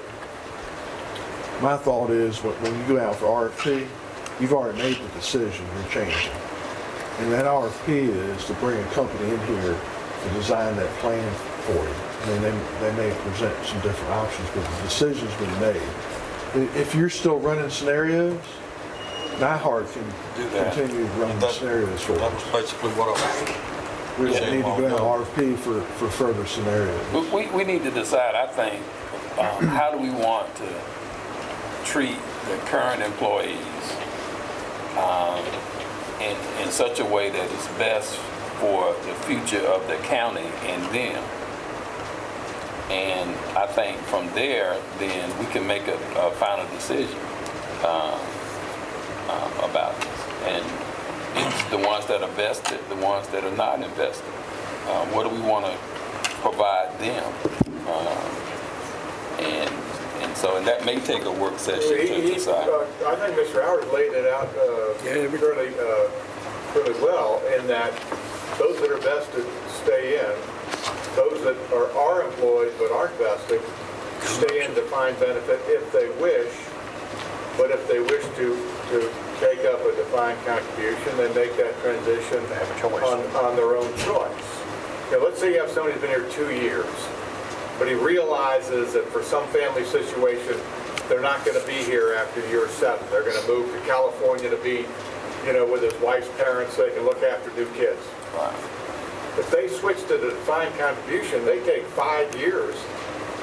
my thought is when you go out for RFP, you've already made the decision, you're changing. And that RFP is to bring a company in here to design that plan for you. I mean, they may present some different options, but the decision's been made. If you're still running scenarios, NIHARD can continue running scenarios for That us. was basically what I was. We don't need to go out RFP for further scenarios. We need to decide, I think, how do we want to treat the current employees in such a way that is best for the future of the county and them. And I think from there, then we can make a final decision about this. And it's the ones that are vested, the ones that are not invested. What do we want to provide them? And that may take a work session to decide. I think Mr. Howard laid it out really well in that those that are vested stay in. Those that are employed but aren't vested stay in defined benefit if they wish, but if they wish to to take up a defined contribution, then make that transition on their own choice. You know, let's say you have somebody who's been here 2 years, but he realizes that for some family situation, they're not going to be here after year 7. They're going to move to California to be, you know, with his wife's parents so they can look after new kids. Right. If they switch to the defined contribution, they take 5 years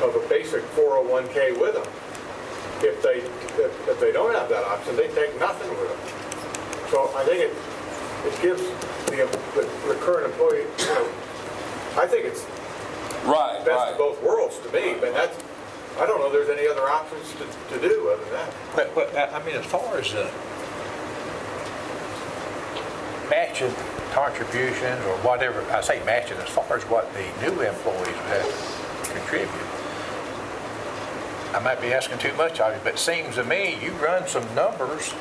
of a basic 401k with them. If they don't have that option, they take nothing with them. So I think it gives the current employee, you know, I think it's best of both worlds to me, but that's, I don't know if there's any other options to do other than that. But I mean, as far as matching contributions or whatever, I say matching as far as what the new employees would have to contribute. I might be asking too much of you, but it seems to me you run some numbers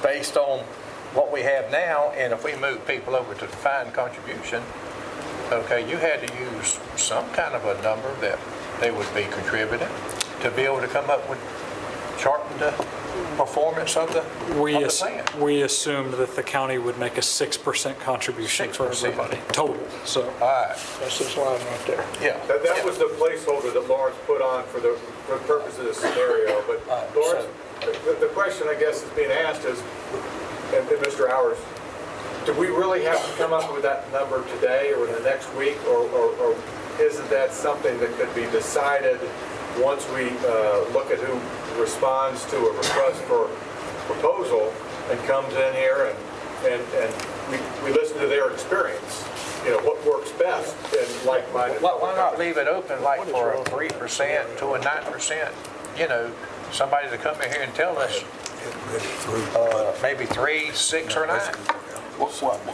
based on what we have now, and if we move people over to defined contribution, okay, you had to use some kind of a number that they would be contributing to be able to come up with charting the performance of the plan. We assumed that the county would make a 6% contribution for everybody, total, so. All right. That's this line right there. Yeah. That was the placeholder that Lawrence put on for the purpose of this scenario. But Lawrence, the question I guess is being asked is, and Mr. Hours, do we really have to come up with that number today or in the next week, or isn't that something that could be decided once we look at who responds to a request for proposal and comes in here and we listen to their experience? You know, what works best in like-minded. Why not leave it open like for a 3% to a 9%? You know, somebody to come in here and tell us maybe 3, 6, or 9.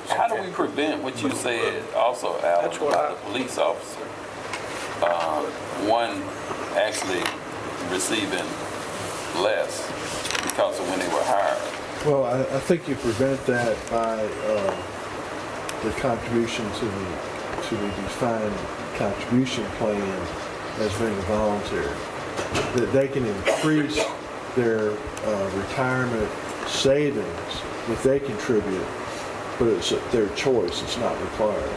How do we prevent what you said also, Alan, about the police officer? One actually receiving less because of when they were hired. Well, I think you prevent that by the contribution to the defined contribution plan as being voluntary. That they can increase their retirement savings if they contribute, but it's their choice, it's not required.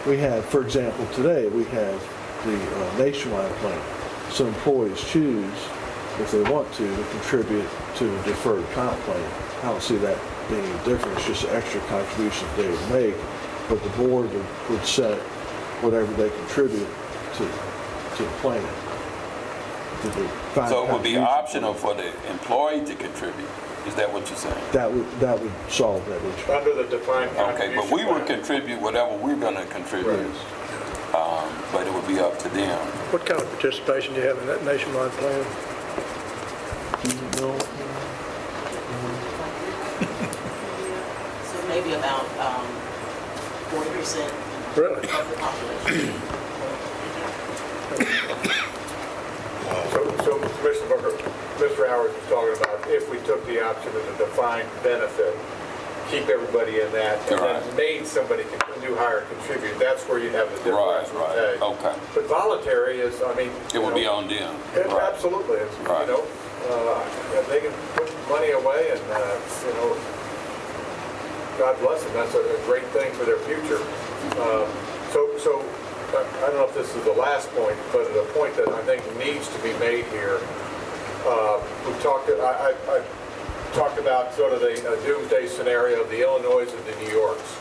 We have, for example, today we have the nationwide plan. So employees choose, if they want to contribute to the deferred comp plan. I don't see that being any different. It's just extra contributions they would make, but the board would set whatever they contribute to the plan. So it would be optional for the employee to contribute. Is that what you're saying? That would solve that issue. Under the defined contribution. Okay, but we would contribute whatever we're going to contribute. Yes. But it would be up to them. What kind of participation do you have in that nationwide plan? So maybe about 40% Really? of the population. So Commissioner Booker, Mr. Howard was talking about if we took the option of the defined benefit, keep everybody in that, and then made somebody, a new hire, contribute, that's where you'd have the difference. Right. Okay. But voluntary is, I mean. It would be on them. Absolutely. It's, you know, they can put money away and, you know, God bless them. That's a great thing for their future. So I don't know if this is the last point, but the point that I think needs to be made here, we've talked, I talked about sort of the doomsday scenario of the Illinois and the New Yorks.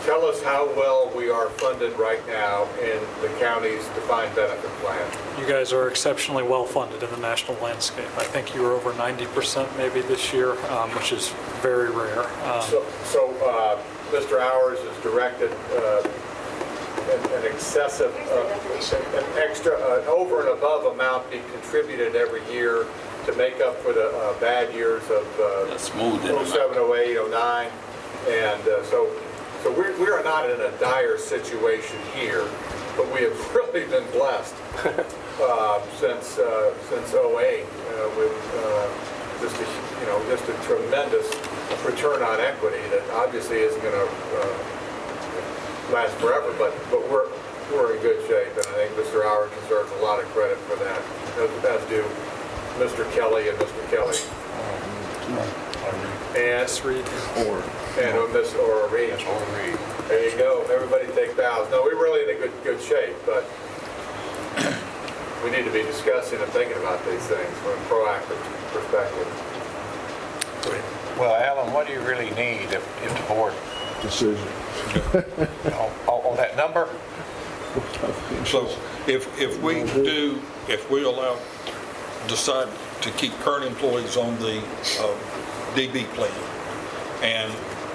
Tell us how well we are funded right now in the county's defined benefit plan. You guys are exceptionally well funded in the national landscape. I think you were over 90% maybe this year, which is very rare. So Mr. Hours has directed an excessive, an extra, over and above amount be contributed every year to make up for the bad years of 07, 08, 09. And so we are not in a dire situation here, but we have really been blessed since 08 with just a tremendous return on equity that obviously isn't going to last forever, but we're in good shape, and I think Mr. Howard deserves a lot of credit for that, as do Mr. Kelly and Mr. Kelly. we need to be discussing and thinking about these things from a proactive perspective. Well, Alan, what do you really need if the board, Decision. on that number? So if we decide to keep current employees on the DB plan and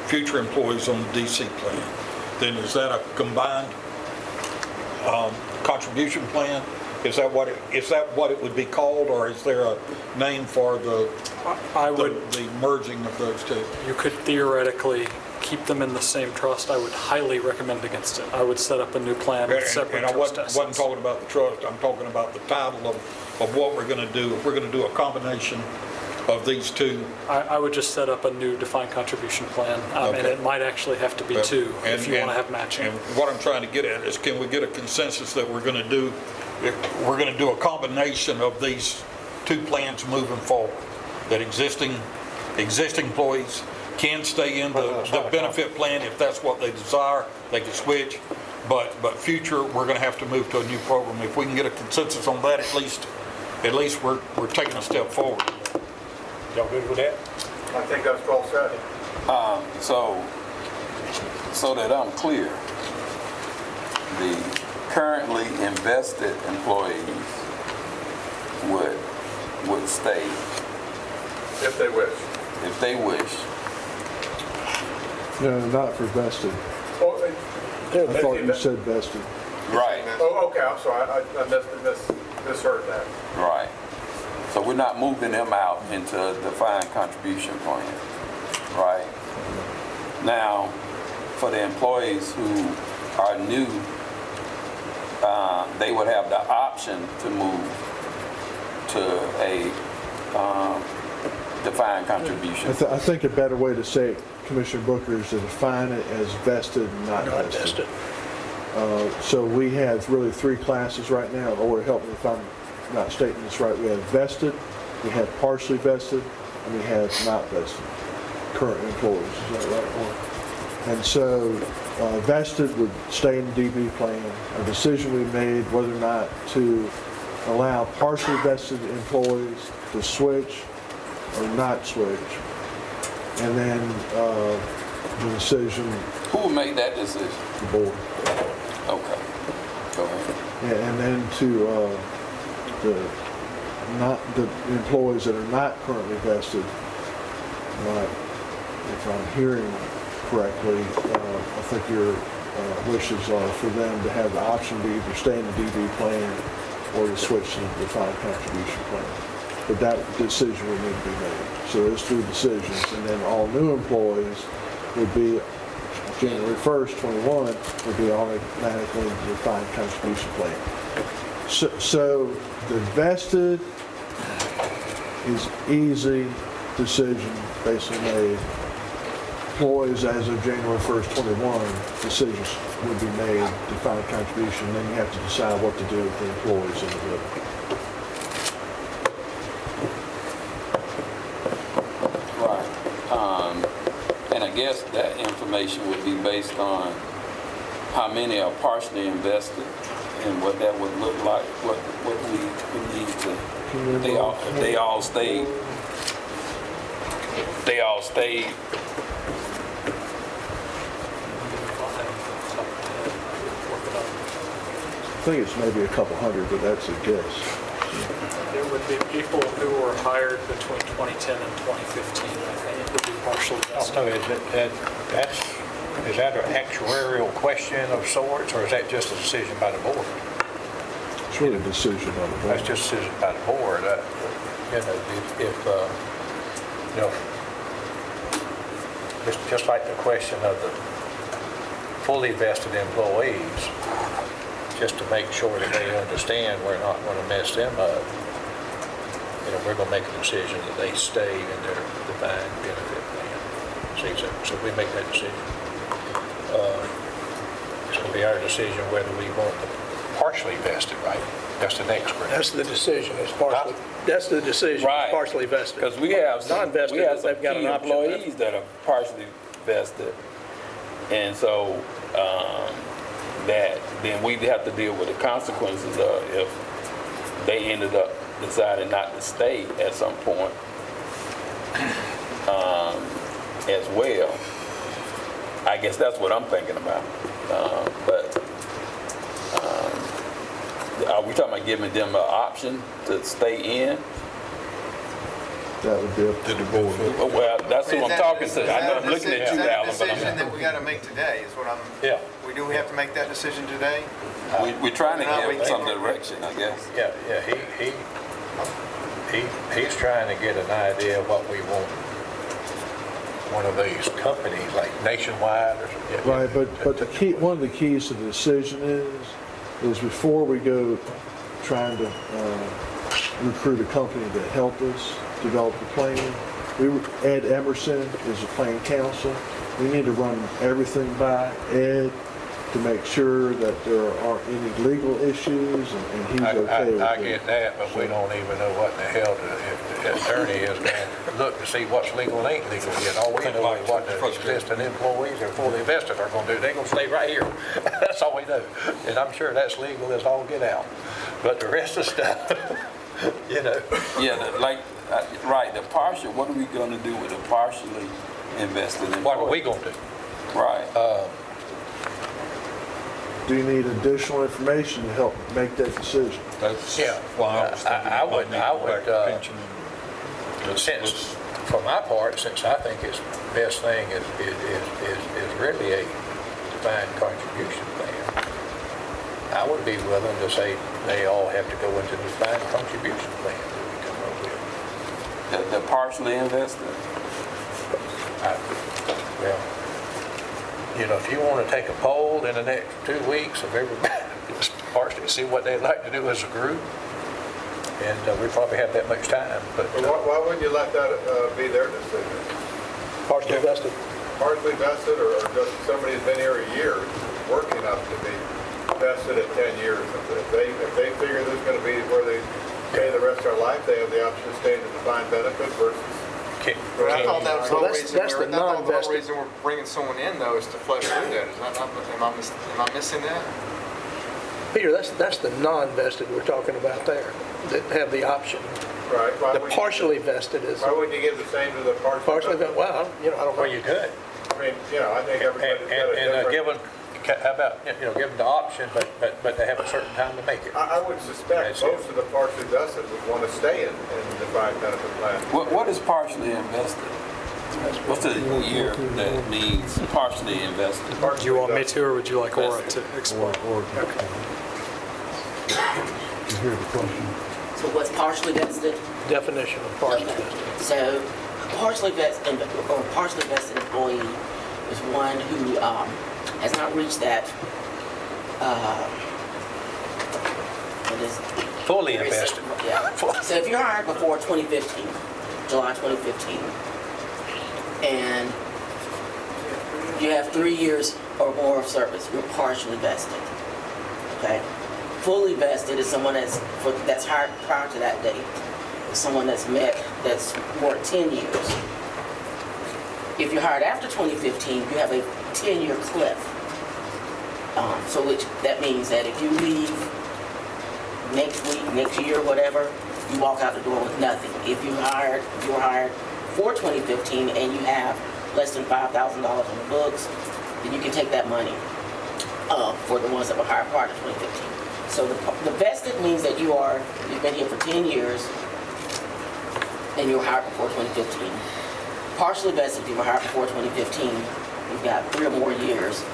future employees on the DC plan, then is that a combined contribution plan? Is that what it would be called, or is there a name for the merging of those two? You could theoretically keep them in the same trust. I would highly recommend against it. I would set up a new plan with separate And I trust wasn't assets. talking about the trust, I'm talking about the title of what we're going to do. If we're going to do a combination of these two. I would just set up a new defined contribution plan, and Okay. it might actually have to be two if you want to have matching. And what I'm trying to get at is, can we get a consensus that we're going to do a combination of these two plans moving forward? That existing employees can stay in the benefit plan if that's what they desire, they can switch. But future, we're going to have to move to a new program. If we can get a consensus on that, at least we're taking a step forward. Y'all good with that? I think that's well said. So that I'm clear, the currently invested employees would stay If they wish. if they wish. No, not for vested. Oh, I thought you said vested. Right, oh, okay, I'm sorry, I misheard that. right. So we're not moving them out into a defined contribution plan, right? Now, for the employees who are new, they would have the option to move to a defined contribution. I think a better way to say it, Commissioner Booker, is to define it as vested and not Not vested. vested. So we have really three classes right now, or help me if I'm not stating this right. We have vested, we have partially vested, and we have not vested current employees. Is that right, Warren? And so vested would stay in the DB plan. A decision we made whether or not to allow partially vested employees to switch or not switch. And then the decision, Who made that decision? the board. Okay, go ahead. Yeah, and then to the employees that are not currently vested, if I'm hearing correctly, I think your wishes are for them to have the option to either stay in the DB plan or to switch to the defined contribution plan. But that decision would need to be made. So those two decisions, and then all new employees would be January 1st, 21, would be automatically in the defined contribution plan. So the vested is easy decision basically made. Employees as of January 1st, 21, decisions would be made, defined contribution, then you have to decide what to do with the employees in the middle. Right. And I guess that information would be based on how many are partially invested and what that would look like, what we would need to, they all stayed. I think it's maybe a couple hundred, but that's a guess. There would be people who were hired between 2010 and 2015, I think, would be partially vested. So is that an actuarial question of sorts, or is that just a decision by the board? It's really a decision on the board. That's just a decision by the board. It's just like the question of the fully vested employees, just to make sure that they understand we're not going to mess them up. We're going to make a decision that they stay in their defined benefit plan. So we make that decision. It's going to be our decision whether we want them partially vested, right? That's the next question. That's the decision, it's partially, that's the decision, Right. it's partially vested. Because we have some Non-vested, they've got an key option. employees that are partially vested, and so that then we have to deal with the consequences of if they ended up deciding not to stay at some point as well. I guess that's what I'm thinking about. Are we talking about giving them an option to stay in? That would be up to the board. Well, that's who I'm talking to. I know I'm looking at you, Alan, but Is that a decision that we got to make today is what I'm... Yeah. Do we have to make that decision today? we're trying to No, we give some can't. direction, I guess. Yeah, he's trying to get an idea of what we want. One of these companies, like Nationwide or something. Right, but the key, one of the keys to the decision is before we go trying to recruit a company to help us develop the plan, Ed Emerson is the plan counsel. We need to run everything by Ed to make sure that there aren't any legal issues, and he's okay with it. I get that, but we don't even know what the hell the attorney is going to look to see what's legal and ain't legal yet. All we know is what the existing employees or fully invested are going to do. They're going to stay right here. That's all we know. And I'm sure that's legal as all get out. But the rest of the stuff, you know. Yeah, right, the partial, what are we going to do with the partially invested employees? What are we going to do? Right. Do you need additional information to help make that decision? That's Yeah. why I was thinking I about would, needing to back the pension. since, for my part, since I think it's best thing is really a defined contribution plan, I would be willing to say they all have to go into the defined contribution plan that we come up with. The partially invested? Well, you know, if you want to take a poll in the next 2 weeks of everybody, partially see what they'd like to do as a group, and we probably have that much time, but Why wouldn't you let that be their decision? Partially vested. Partially vested, or just somebody who's been here a year, working enough to be vested at 10 years? If they figure this is going to be where they stay the rest of their life, they have the option to stay in the defined benefit versus... I thought that was the whole reason that's the non-vested. reason we're bringing someone in, though, is to flesh through that. Is that not, am I missing that? Peter, that's the non-vested we're talking about there, that have the option. Right. Why The wouldn't partially vested is Why wouldn't you give the same to the partially vested. Well, I don't know. well, you could. I mean, I think everybody's got a different... How about, give them the option, but they have a certain time to make it. I would suspect most of the partially vested would want to stay in the defined benefit plan. What is partially invested? What's the year that means partially invested? Do you want me to, or would you like Aura to explain? Okay. You hear the question? So what's partially vested? Definition of partially vested. So partially vested employee is one who has not reached that, what is it? Fully invested. Yeah. So if you're hired before 2015, July 2015, and you have 3 years or more of service, you're partially vested. Okay? Fully vested is someone that's hired prior to that date. It's someone that's worked 10 years. If you're hired after 2015, you have a 10-year cliff. So that means that if you leave next week, next year, whatever, you walk out the door with nothing. If you were hired for 2015 and you have less than $5,000 on the books, then you can take that money for the ones that were hired prior to 2015. So the vested means that you've been here for 10 years and you were hired before 2015. Partially vested, if you were hired before 2015, you've got 3 or more years.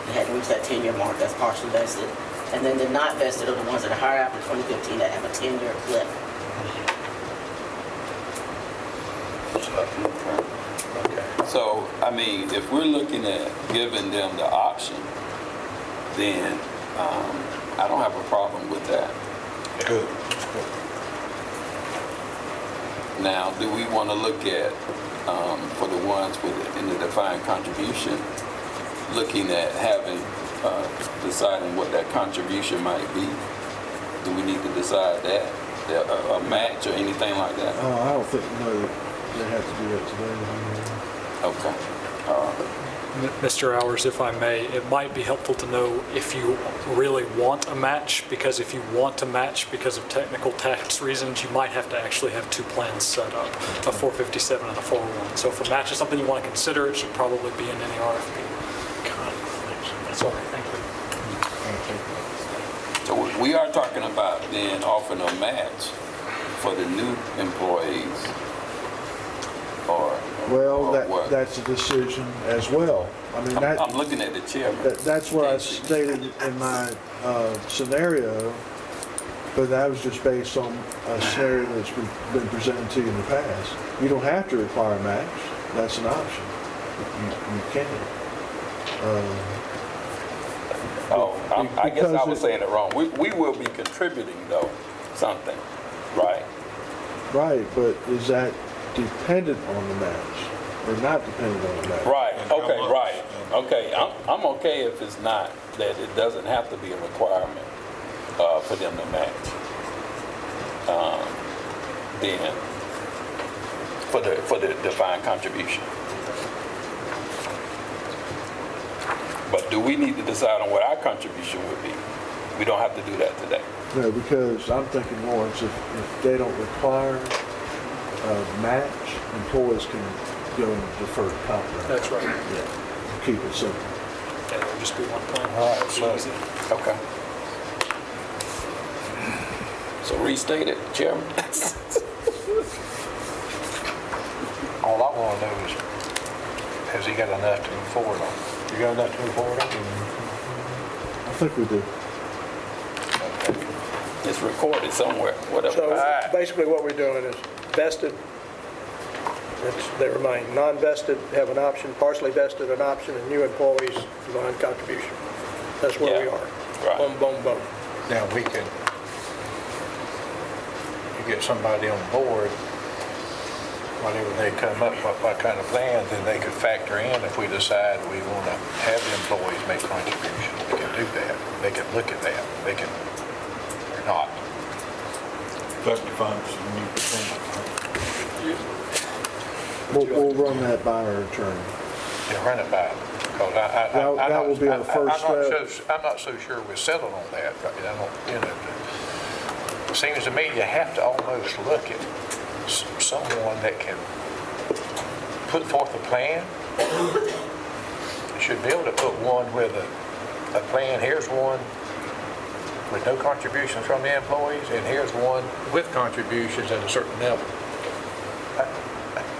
You hadn't reached that 10-year mark, that's partially vested. And then the not vested are the ones that are hired after 2015 that have a 10-year cliff. So, I mean, if we're looking at giving them the option, then I don't have a problem with that. Good. Now, do we want to look at, for the ones in the defined contribution, looking at having, deciding what that contribution might be? Do we need to decide that? A match or anything like that? I don't think, no, they have to do that today. Okay. Mr. Hours, if I may, it might be helpful to know if you really want a match, because if you want to match because of technical tax reasons, you might have to actually have two plans set up, a 457 and a 401. So if a match is something you want to consider, it should probably be in any RFP. Sorry, thank you. So we are talking about then offering a match for the new employees, or Well, or what? that's a decision as well. I mean, I'm looking at the chairman. that's what I stated in my scenario, but that was just based on a scenario that's been presented to you in the past. You don't have to require a match. That's an option. You can. I guess I was because saying it wrong. We will be contributing though, something, right? Right, but is that dependent on the match or not dependent on the match? Right, okay, right. Okay, I'm okay if it's not, that it doesn't have to be a requirement for them to match. Then, for the defined contribution. But do we need to decide on what our contribution would be? We don't have to do that today. No, because I'm thinking, Lawrence, if they don't require a match, employees can go and defer contract. That's right. Yeah, keep it simple. Yeah, there'll just be one plan. All right, so, Easy. okay. So restate it, Chairman. All I want to know is, has he got enough to move forward on? You got enough to move forward on? I think we do. It's recorded somewhere, whatever. So basically what we're doing is vested, they remain non-vested, have an option, partially vested an option, and new employees defined contribution. That's where we Yeah, are. right. Boom, boom, boom. Now, we can, you get somebody on board, whatever they come up with, what kind of plan, then they could factor in if we decide we want to have the employees make contributions. We can do that. They can look at that. They can, or not. That defines the new percentage. We'll run that by our attorney. Yeah, run it by, because That will be our first step. I'm not so sure we're settled on that, but I don't, you know, it seems to me you have to almost look at someone that can put forth a plan. Should be able to put one with a plan. Here's one with no contributions from the employees, and here's one with contributions at a certain level.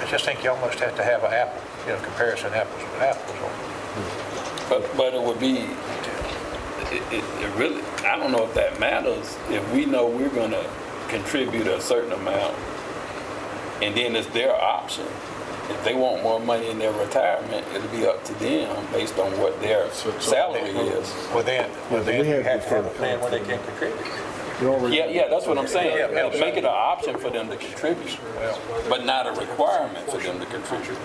I just think you almost have to have an apple, you know, comparison apples with apples. But it would be, it really, I don't know if that matters if we know we're going to contribute a certain amount, and then it's their option. If they want more money in their retirement, it'll be up to them based on what their salary is. Well, then we you have have to have a deferred plan where they can contribute. Yeah, that's what I'm saying. Make it an option for them to contribute, but not a requirement for them to contribute.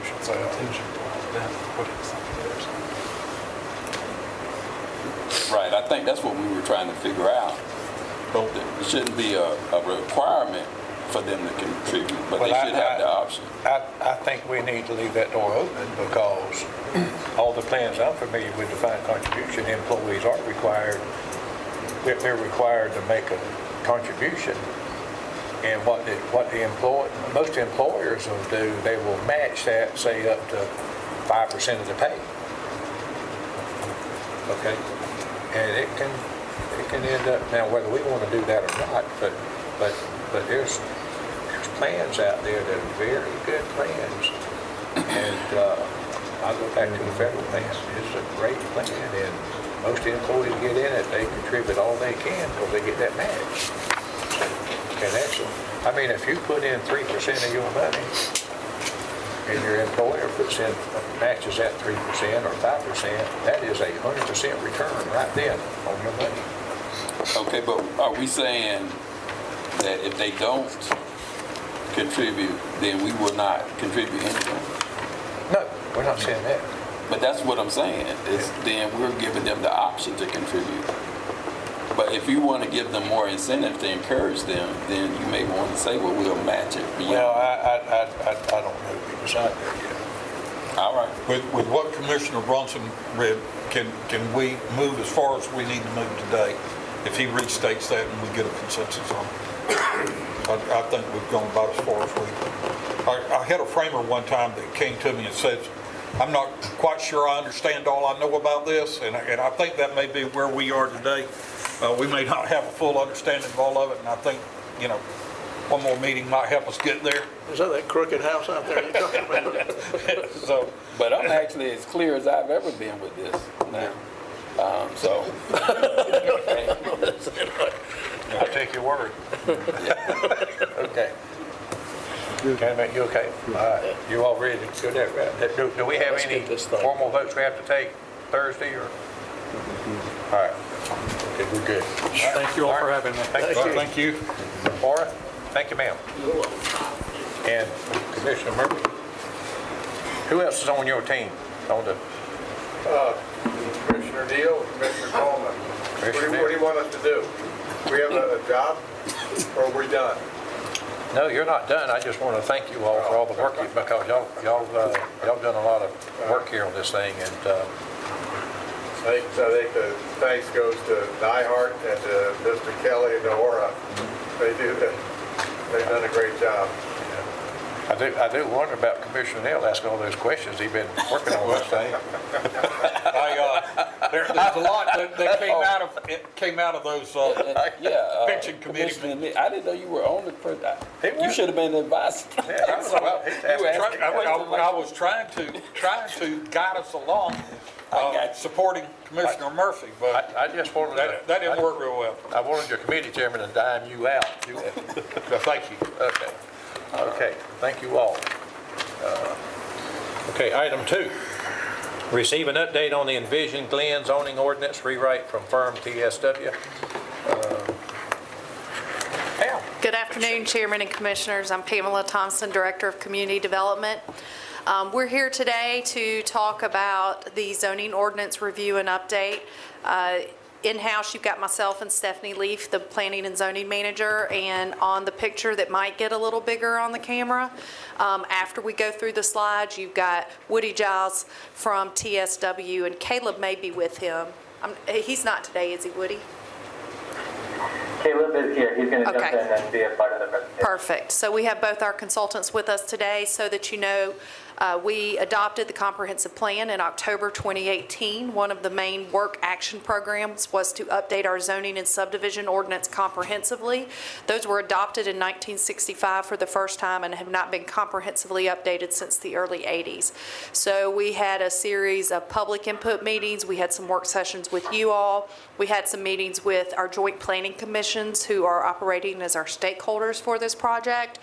Right, I think that's what we were trying to figure out. It shouldn't be a requirement for them to contribute, but they should have the option. I think we need to leave that door open, because all the plans I'm familiar with defined contribution, employees are required, they're required to make a contribution. And most employers will do, they will match that, say up to 5% of the pay. Okay? And it can end up, now whether we want to do that or not, but there's plans out there that are very good plans. And I'll go back to the federal plan. It's a great plan, and most employees get in it, they contribute all they can because they get that match. And that's, I mean, if you put in 3% of your money, and your employer puts in, matches that 3% or 5%, that is 100% return right then on your money. Okay, but are we saying that if they don't contribute, then we will not contribute anything? No, we're not saying that. But that's what I'm saying, is then we're giving them the option to contribute. But if you want to give them more incentive to encourage them, then you may want to say, well, we'll match it beyond. Well, I don't know if we decided that yet. All right. With what Commissioner Brunson read, can we move as far as we need to move today? If he restates that and we get a consensus on it. I think we've gone about as far as I had a framer one time that came to me and said, I'm not quite sure I understand all I know about this, and I think that may be where we are today. We may not have a full understanding of all of it, and I think, you know, one more meeting might help us get there. Is that crooked house out there you're talking about? So, But I'm actually as clear as I've ever been with this now. So. I'll take your word. Okay. Okay, you okay? All right. You all ready to go there? Do we have Let's any get this thing. formal votes we have to take Thursday or? All right. Okay, we're good. Thank you all for having me. thank you. Laura? Thank you, ma'am. And Commissioner Murphy? Who else is on your team? On the Commissioner Deal, Commissioner Coleman. What do you want us to do? We have a job, or are we done? No, you're not done. I just want to thank you all for all the work, because y'all done a lot of work here on this thing, and I think the thanks goes to Nyhart and to Mr. Kelly and to Ora. They've done a great job. I do wonder about Commissioner Neal asking all those questions. He's been working on this thing. There's a lot that came out of those pension committee meetings. I didn't know you were on the. You should have been advised. Yeah, I was trying to guide us along, supporting Commissioner Murphy, but I just wanted that didn't work real well. I wanted your committee chairman to dime you out. So thank you. Okay. Okay, thank you all. Okay, item 2. Receive an update on the Envision Glynn zoning ordinance rewrite from firm TSW. Pam. Good afternoon, Chairman and Commissioners. I'm Pamela Thompson, Director of Community Development. We're here today to talk about the zoning ordinance review and update. In-house, you've got myself and Stephanie Leaf, the Planning and Zoning Manager, and on the picture that might get a little bigger on the camera, after we go through the slides, you've got Woody Giles from TSW, and Caleb may be with him. He's not today, is he, Woody? Caleb is here. He's going to jump in and be a part of the presentation. Perfect. So we have both our consultants with us today so that you know we adopted the comprehensive plan in October 2018. One of the main work action programs was to update our zoning and subdivision ordinance comprehensively. Those were adopted in 1965 for the first time and have not been comprehensively updated since the early 80s. So we had a series of public input meetings. We had some work sessions with you all. We had some meetings with our joint planning commissions who are operating as our stakeholders for this project.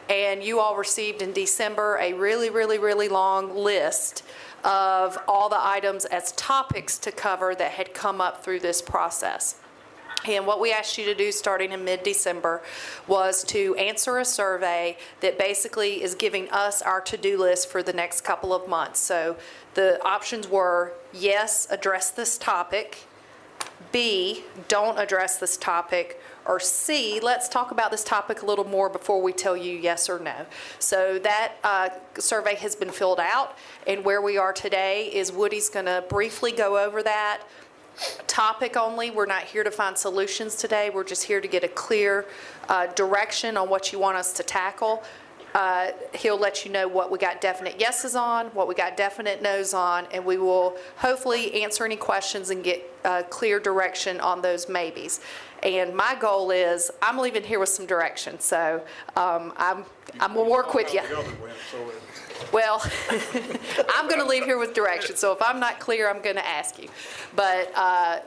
And you all received in December a really long list of all the items as topics to cover that had come up through this process. And what we asked you to do starting in mid-December was to answer a survey that basically is giving us our to-do list for the next couple of months. So the options were, yes, address this topic, B, don't address this topic, or C, let's talk about this topic a little more before we tell you yes or no. So that survey has been filled out, and where we are today is Woody's going to briefly go over that topic only. We're not here to find solutions today. We're just here to get a clear direction on what you want us to tackle. He'll let you know what we got definite yeses on, what we got definite no's on, and we will hopefully answer any questions and get clear direction on those maybes. And my goal is, I'm leaving here with some direction, so I'm going to work with you. Well, I'm going to leave here with direction, so if I'm not clear, I'm going to ask you. But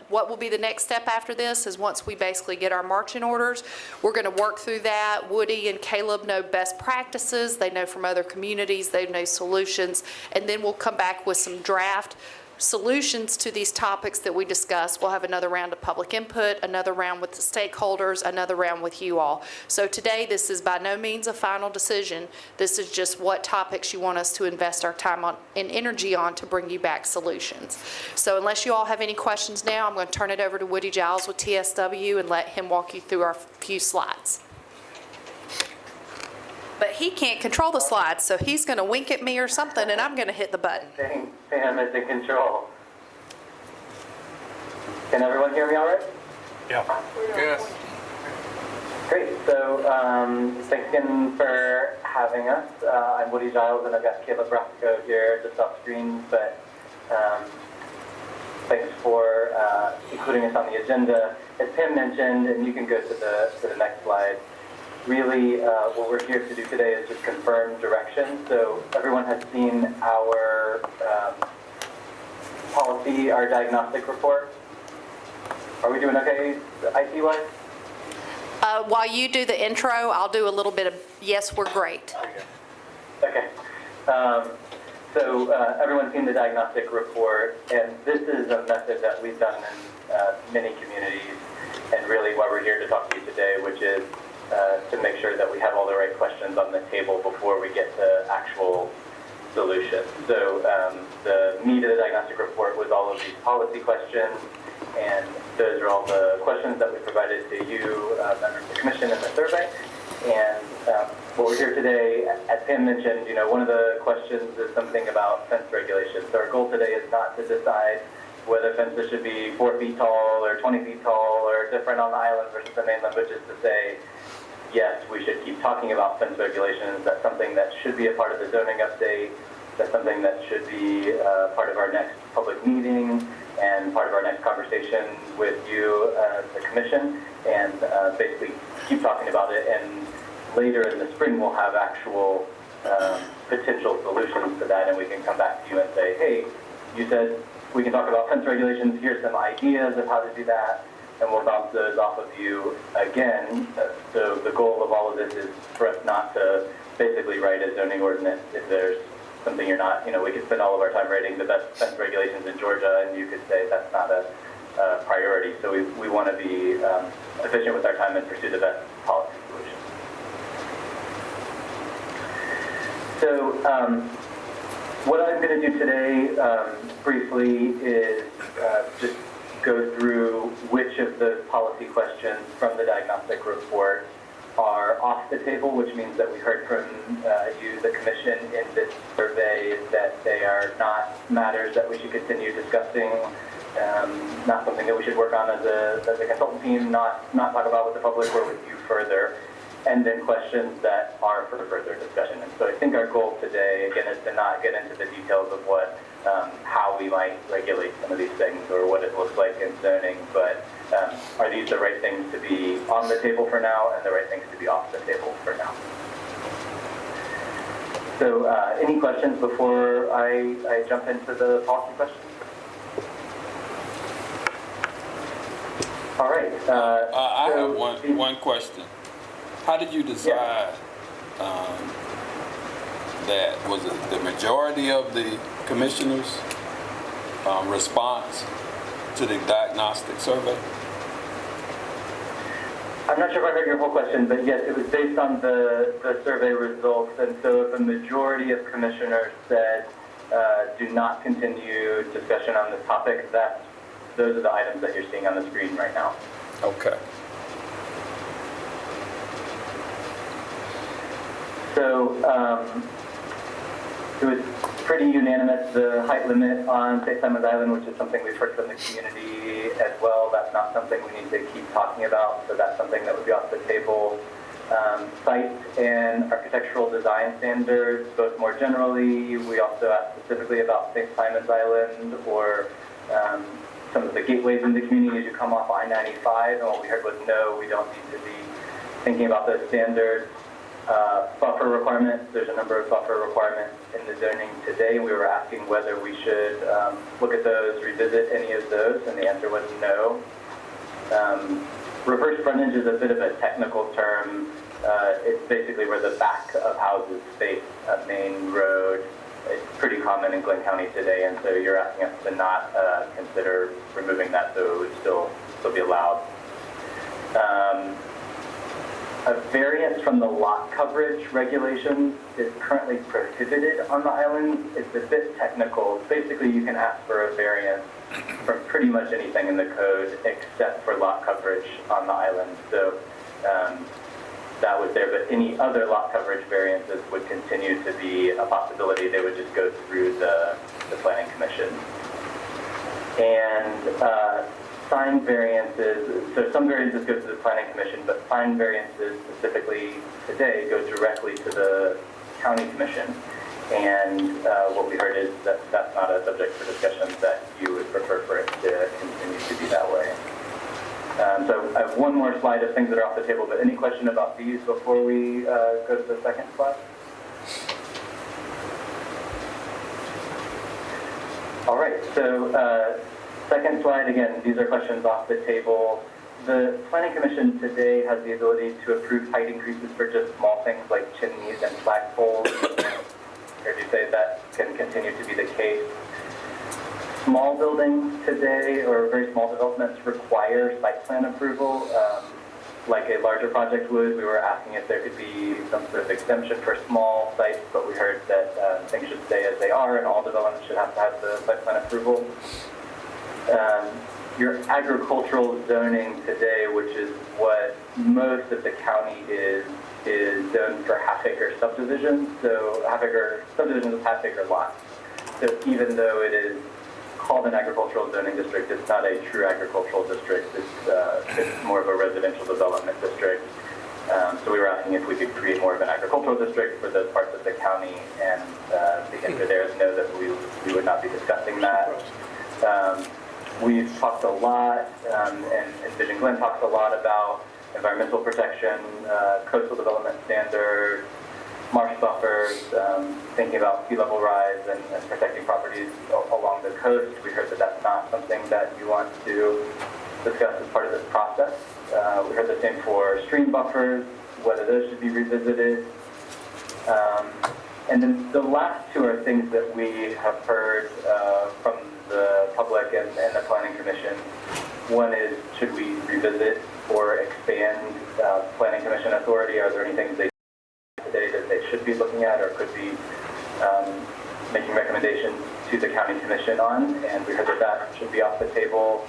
what will be the next step after this is once we basically get our marching orders, we're going to work through that. Woody and Caleb know best practices. They know from other communities. They know solutions. And then we'll come back with some draft solutions to these topics that we discussed. We'll have another round of public input, another round with the stakeholders, another round with you all. So today, this is by no means a final decision. This is just what topics you want us to invest our time on and energy on to bring you back solutions. So unless you all have any questions now, I'm going to turn it over to Woody Giles with TSW and let him walk you through our few slides. But he can't control the slides, so he's going to wink at me or something, and I'm going to hit the button. Sam is in control. Can everyone hear me all right? Yeah. Yes. Great. So thanks again for having us. I'm Woody Giles, and I've got Caleb Roscoe here just off screen. But thanks for including us on the agenda. As Pam mentioned, and you can go to the next slide. Really, what we're here to do today is just confirm direction. So everyone has seen our policy, our diagnostic report. Are we doing okay IT-wise? While you do the intro, I'll do a little bit of, yes, we're great. Okay. So everyone's seen the diagnostic report, and this is a method that we've done in many communities, and really why we're here to talk to you today, which is to make sure that we have all the right questions on the table before we get to actual solutions. So the meat of the diagnostic report was all of these policy questions, and those are all the questions that we provided to you, members of the commission, in the survey. And what we're here today, as Pam mentioned, one of the questions is something about fence regulations. So our goal today is not to decide whether fences should be 4 feet tall or 20 feet tall or different on the island versus the mainland, but just to say, yes, we should keep talking about fence regulations. That's something that should be a part of the zoning update. That's something that should be part of our next public meeting and part of our next conversation with you, the commission, and basically keep talking about it. And later in the spring, we'll have actual potential solutions to that, and we can come back to you and say, hey, you said we can talk about fence regulations. Here's some ideas of how to do that, and we'll bounce those off of you again. So the goal of all of this is for us not to basically write a zoning ordinance if there's something you're not, we could spend all of our time writing the best fence regulations in Georgia, and you could say that's not a priority. So we want to be efficient with our time and pursue the best policy solution. So what I'm going to do today briefly is just go through which of the policy questions from the diagnostic report are off the table, which means that we heard from you, the commission, in this survey that they are not matters that we should continue discussing, not something that we should work on as a consultant team, not talk about with the public or with you further, and then questions that are for further discussion. And so I think our goal today, again, is to not get into the details of how we might regulate some of these things or what it looks like in zoning, but are these the right things to be on the table for now and the right things to be off the table for now? So any questions before I jump into the policy questions? All right. I have one question. How did you decide that was it the majority of the commissioners' response to the diagnostic survey? I'm not sure if I heard your whole question, but yes, it was based on the survey results. And so if a majority of commissioners said do not continue discussion on this topic, those are the items that you're seeing on the screen right now. Okay. So it was pretty unanimous, the height limit on St. Simon's Island, which is something we've heard from the community as well. That's not something we need to keep talking about, so that's something that would be off the table. Site and architectural design standards, both more generally. We also asked specifically about St. Simon's Island or some of the gateways in the community as you come off I-95, and what we heard was no, we don't need to be thinking about those standards. Buffer requirements, there's a number of buffer requirements in the zoning today. We were asking whether we should look at those, revisit any of those, and the answer was no. Reverse frontage is a bit of a technical term. It's basically where the back of houses face a main road. It's pretty common in Glynn County today, and so you're asking us to not consider removing that, so it would still be allowed. A variance from the lot coverage regulations is currently prohibited on the island. It's a bit technical. Basically, you can ask for a variance from pretty much anything in the code except for lot coverage on the island. So that was there, but any other lot coverage variances would continue to be a possibility. They would just go through the Planning Commission. And sign variances, so some variances go to the Planning Commission, but sign variances specifically today go directly to the County Commission. And what we heard is that that's not a subject for discussion, that you would prefer for it to continue to be that way. So I have one more slide of things that are off the table, but any question about these before we go to the second slide? All right, so second slide, again, these are questions off the table. The Planning Commission today has the ability to approve height increases for just small things like chimneys and flagpoles. Or do you say that can continue to be the case? Small buildings today, or very small developments, require site plan approval, like a larger project would. We were asking if there could be some sort of exemption for small sites, but we heard that things should stay as they are, and all developments should have to have the site plan approval. Your agricultural zoning today, which is what most of the county is zoned for half-acre subdivisions. So half-acre subdivisions of half-acre lots. So even though it is called an agricultural zoning district, it's not a true agricultural district. It's more of a residential development district. So we were asking if we could create more of an agricultural district for those parts of the county, and the answer there is no, that we would not be discussing that. We've talked a lot, and Vision Glynn talks a lot about environmental protection, coastal development standards, marsh buffers, thinking about sea level rise and protecting properties along the coast. We heard that that's not something that you want to discuss as part of this process. We heard the same for stream buffers, whether those should be revisited. And then the last two are things that we have heard from the public and the Planning Commission. One is, should we revisit or expand Planning Commission authority? Are there any things they today that they should be looking at or could be making recommendations to the County Commission on? And we heard that that should be off the table.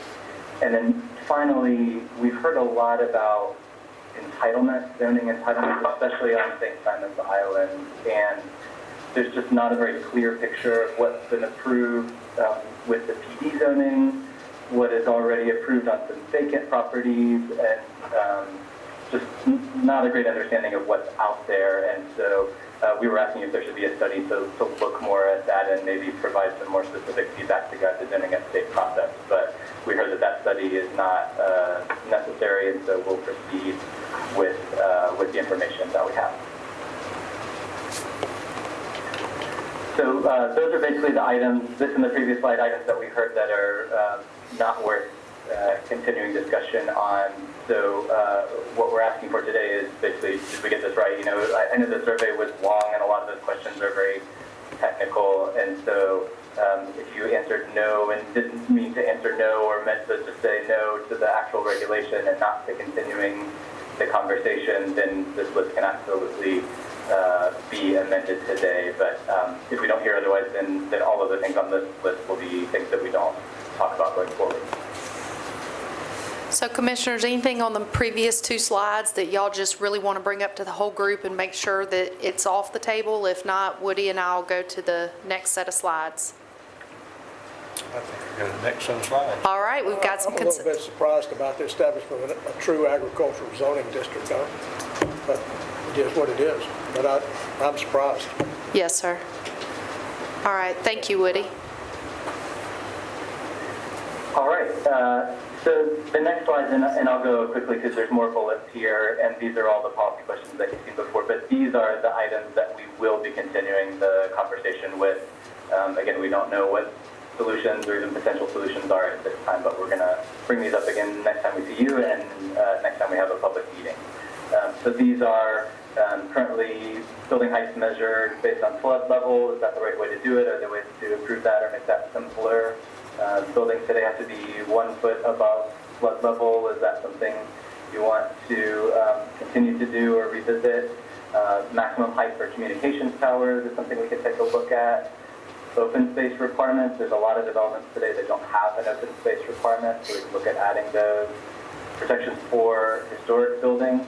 And then finally, we've heard a lot about entitlement, zoning entitlement, especially on St. Simon's Island. And there's just not a very clear picture of what's been approved with the PD zoning, what is already approved on some vacant properties, and just not a great understanding of what's out there. And so we were asking if there should be a study to look more at that and maybe provide some more specific feedback to guide the zoning update process. But we heard that that study is not necessary, and so we'll proceed with the information that we have. So those are basically the items, this and the previous slide, items that we heard that are not worth continuing discussion on. So what we're asking for today is basically, did we get this right? You know, I know the survey was long and a lot of those questions are very technical, and so if you answered no and didn't mean to answer no or meant to just say no to the actual regulation and not to continuing the conversation, then this list can absolutely be amended today. But if we don't hear otherwise, then all of the things on this list will be things that we don't talk about going forward. So Commissioners, anything on the previous two slides that y'all just really want to bring up to the whole group and make sure that it's off the table? If not, Woody and I will go to the next set of slides. I think we got the next set of slides. All right, we've got some I'm a little bit surprised about the establishment of a true agricultural zoning district, though. But it is what it is. But I'm surprised. Yes, sir. All right, thank you, Woody. All right, so the next slide, and I'll go quickly because there's more bullets here, and these are all the policy questions that you've seen before, but these are the items that we will be continuing the conversation with. Again, we don't know what solutions or even potential solutions are at this time, but we're going to bring these up again next time we see you and next time we have a public meeting. So these are currently building heights measured based on flood level. Is that the right way to do it? Are there ways to improve that or make that simpler? Buildings today have to be 1 foot above flood level. Is that something you want to continue to do or revisit? Maximum height for communications towers is something we can take a look at. Open space requirements. There's a lot of developments today that don't have an open space requirement, so we can look at adding those. Protections for historic buildings.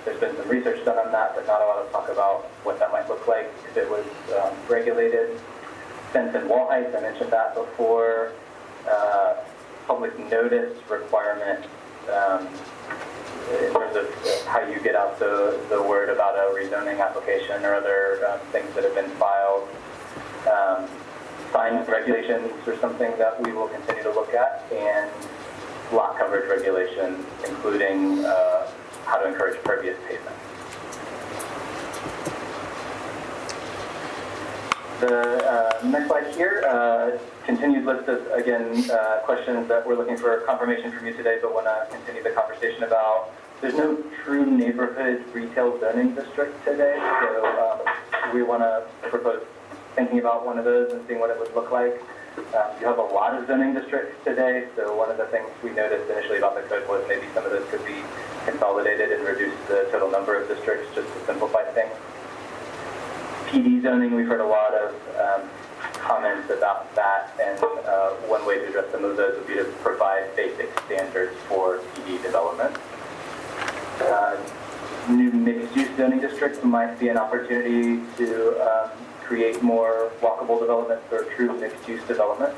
there's been some research done on that, but not a lot of talk about what that might look like if it was regulated. Fence and wall heights, I mentioned that before. Public notice requirement in terms of how you get out the word about a rezoning application or other things that have been filed. Sign regulations are something that we will continue to look at, and lot coverage regulations, including how to encourage pervious pavement. The next slide here, continued list of, again, questions that we're looking for confirmation from you today, but want to continue the conversation about. There's no true neighborhood retail zoning district today, so we want to propose thinking about one of those and seeing what it would look like. You have a lot of zoning districts today, so one of the things we noticed initially about the code was maybe some of those could be consolidated and reduce the total number of districts just to simplify things. PD zoning, we've heard a lot of comments about that, and one way to address some of those would be to provide basic standards for PD development. New mixed-use zoning districts might be an opportunity to create more walkable developments or true mixed-use development.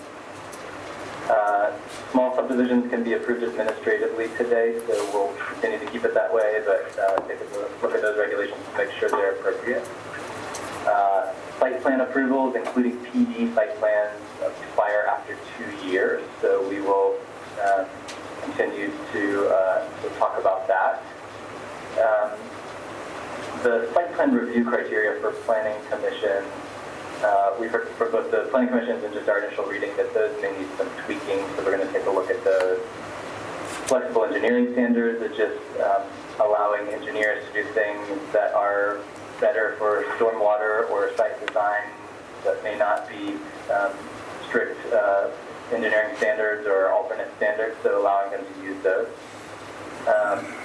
Small subdivisions can be approved administratively today, so we'll continue to keep it that way, but take a look at those regulations to make sure they're appropriate. Site plan approvals, including PD site plans, expire after 2 years, so we will continue to talk about that. The site plan review criteria for planning commission, we've heard for both the planning commissions and just our initial reading that those may need some tweaking, so we're going to take a look at the flexible engineering standards, that just allowing engineers to do things that are better for stormwater or site design that may not be strict engineering standards or alternate standards, so allowing them to use those.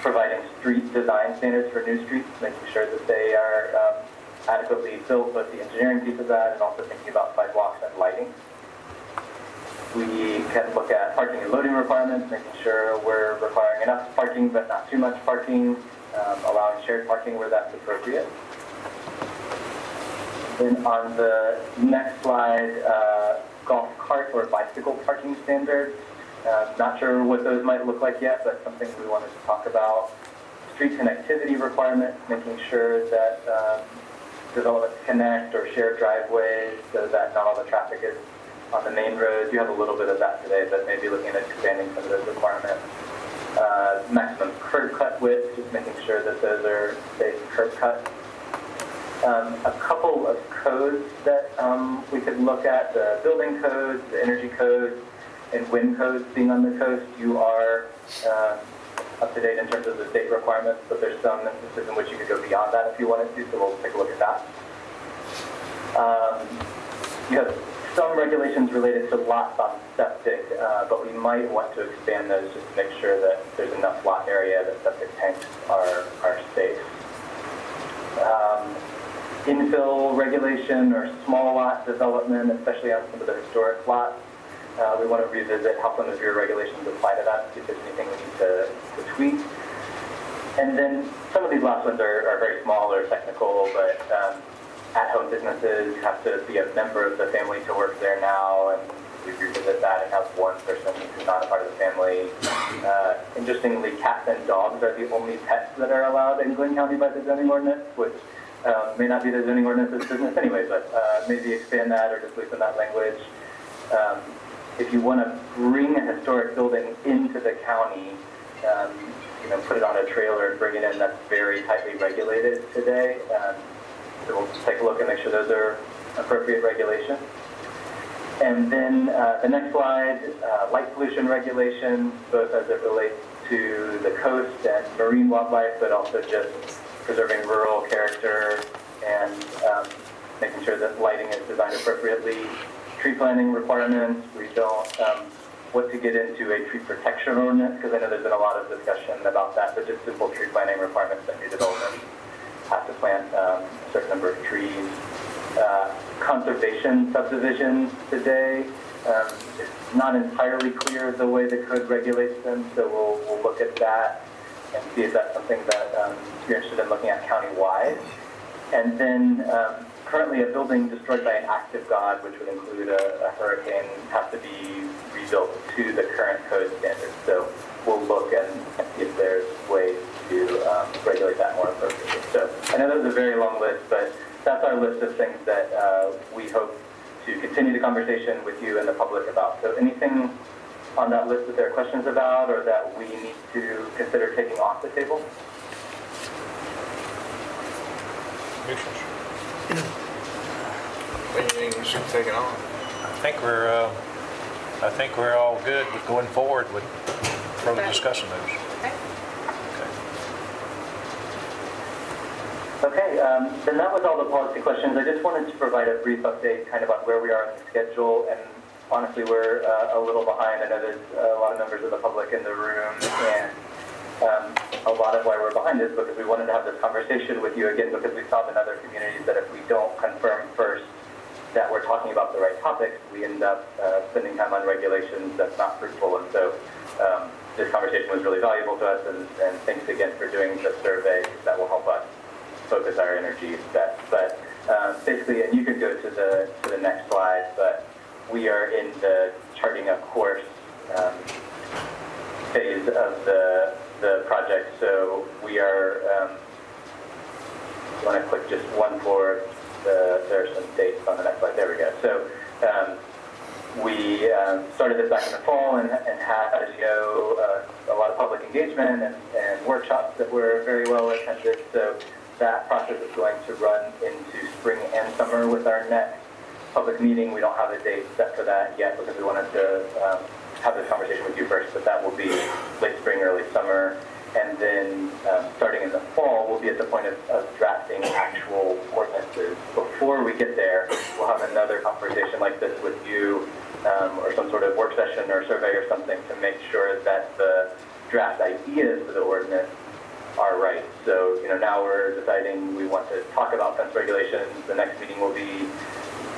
Providing street design standards for new streets, making sure that they are adequately built, both the engineering piece of that and also thinking about sidewalks and lighting. We can look at parking and loading requirements, making sure we're requiring enough parking but not too much parking, allowing shared parking where that's appropriate. Then on the next slide, golf cart or bicycle parking standards. Not sure what those might look like yet, but something we wanted to talk about. Street connectivity requirements, making sure that developments connect or share driveways so that not all the traffic is on the main roads. You have a little bit of that today, but maybe looking at expanding some of those requirements. Maximum curb cut width, just making sure that those are safe curb cuts. A couple of codes that we could look at, the building codes, the energy codes, and wind codes being on the coast. You are up to date in terms of the state requirements, but there's some instances in which you could go beyond that if you wanted to, so we'll take a look at that. You have some regulations related to lots on septic, but we might want to expand those just to make sure that there's enough lot area that septic tanks are safe. Infill regulation or small lot development, especially on some of the historic lots. We want to revisit how some of your regulations apply to that, see if there's anything we need to tweak. And then some of these last ones are very small or technical, but at-home businesses, you have to be a member of the family to work there now, and we revisit that and have one person who's not a part of the family. Interestingly, cats and dogs are the only pets that are allowed in Glynn County by the zoning ordinance, which may not be the zoning ordinance's business anyway, but maybe expand that or just loosen that language. If you want to bring a historic building into the county, put it on a trailer and bring it in, that's very tightly regulated today. So we'll take a look and make sure those are appropriate regulations. And then the next slide, light pollution regulations, both as it relates to the coast and marine wildlife, but also just preserving rural character and making sure that lighting is designed appropriately. Tree planting requirements, we don't want to get into a tree protection ordinance because I know there's been a lot of discussion about that, but just simple tree planting requirements that new developments have to plant a certain number of trees. Conservation subdivisions today, it's not entirely clear the way the code regulates them, so we'll look at that and see if that's something that you're interested And then currently a building destroyed by an act of God, which would include a hurricane, has to be rebuilt to the current code standards. So we'll look and see if there's ways to regulate that more appropriately. So I know that was a very long list, but that's our list of things that we hope to continue the conversation with you and the public about. So anything on that list that there are questions about or that we need to consider taking off the table? Anything we should take it on? I think we're all good with going forward with further discussing those. Okay, then that was all the policy questions. I just wanted to provide a brief update kind of on where we are in the schedule, and honestly, we're a little behind. I know there's a lot of members of the public in the room, and a lot of why we're behind is because we wanted to have this conversation with you again because we saw in other communities that if we don't confirm first that we're talking about the right topics, we end up spending time on regulations that's not fruitful. And so this conversation was really valuable to us, and thanks again for doing the survey. That will help us focus our energy best. But basically, and you could go to the next slide, but we are in the charting a course phase of the project. So we are, I want to click just one for there are some dates on the next slide. There we go. So we started this back in the fall and had, as you know, a lot of public engagement and workshops that were very well attended. So that process is going to run into spring and summer with our next public meeting. We don't have a date set for that yet because we wanted to have this conversation with you first, but that will be late spring, early summer. And then starting in the fall, we'll be at the point of drafting actual ordinances. Before we get there, we'll have another conversation like this with you or some sort of work session or survey or something to make sure that the draft ideas for the ordinance are right. So, now we're deciding we want to talk about fence regulations. The next meeting will be,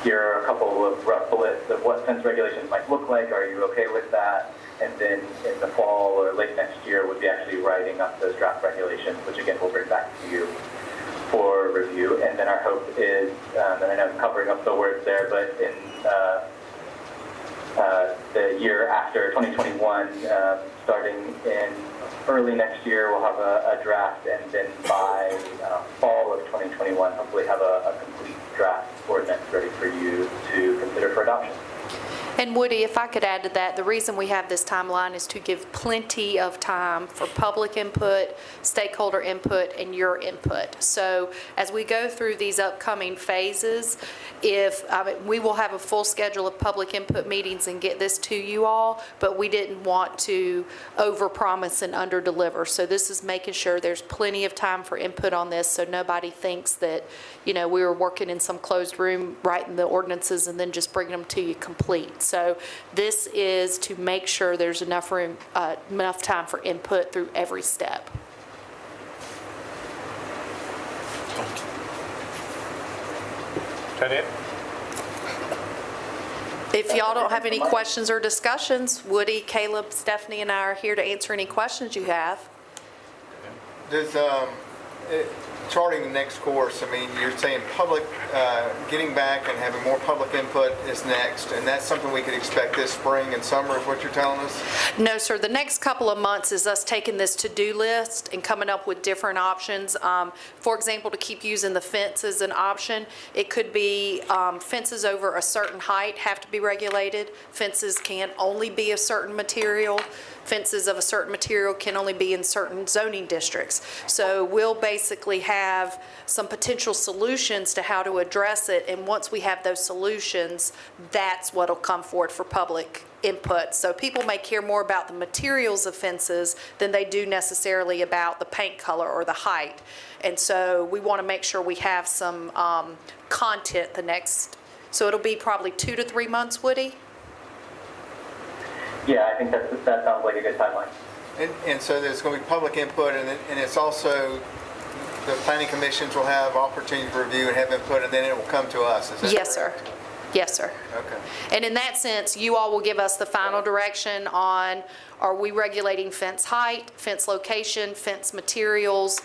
here are a couple of rough bullets of what fence regulations might look like. Are you okay with that? And then in the fall or late next year, we'll be actually writing up those draft regulations, which again, we'll bring back to you for review. And then our hope is, and I know I'm covering up the words there, but in the year after 2021, starting in early next year, we'll have a draft, and then by fall of 2021, hopefully have a complete draft ordinance ready for you to consider for adoption. And Woody, if I could add to that, the reason we have this timeline is to give plenty of time for public input, stakeholder input, and your input. So as we go through these upcoming phases, we will have a full schedule of public input meetings and get this to you all, but we didn't want to overpromise and underdeliver. So this is making sure there's plenty of time for input on this, so nobody thinks that, we were working in some closed room writing the ordinances and then just bringing them to you complete. So this is to make sure there's enough room, enough time for input through every step. Is that it? If y'all don't have any questions or discussions, Woody, Caleb, Stephanie, and I are here to answer any questions you have. Does charting the next course, you're saying public, getting back and having more public input is next, and that's something we could expect this spring and summer is what you're telling us? No, sir. The next couple of months is us taking this to-do list and coming up with different options. For example, to keep using the fence as an option, it could be fences over a certain height have to be regulated. Fences can only be a certain material. Fences of a certain material can only be in certain zoning districts. So we'll basically have some potential solutions to how to address it, and once we have those solutions, that's what'll come forward for public input. So people may care more about the materials of fences than they do necessarily about the paint color or the height. And so we want to make sure we have some content the next, so it'll be probably 2 to 3 months, Woody? Yeah, I think that sounds like a good timeline. And so there's going to be public input, and it's also the planning commissions will have opportunity to review and have input, and then it will come to us. Is that Yes, correct? sir. Yes, sir. Okay. And in that sense, you all will give us the final direction on, are we regulating fence height, fence location, fence materials?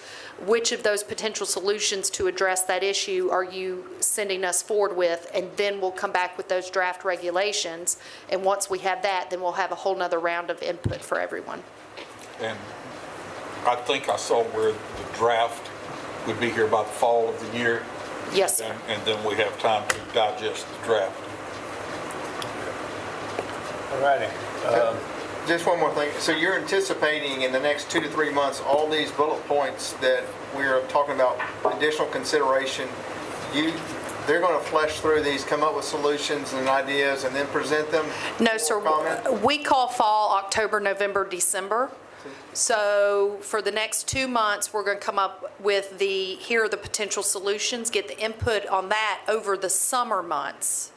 Which of those potential solutions to address that issue are you sending us forward with? And then we'll come back with those draft regulations. And once we have that, then we'll have a whole nother round of input for everyone. And I think I saw where the draft would be here by the fall of the year. Yes, sir. And then we have time to digest the draft. All righty. Just one more thing. So you're anticipating in the next 2 to 3 months, all these bullet points that we're talking about, additional consideration, they're going to flesh through these, come up with solutions and ideas, and then present them? No, sir. We call fall October, November, December. So for the next 2 months, we're going to come up with here are the potential solutions, get the input on that over the summer months.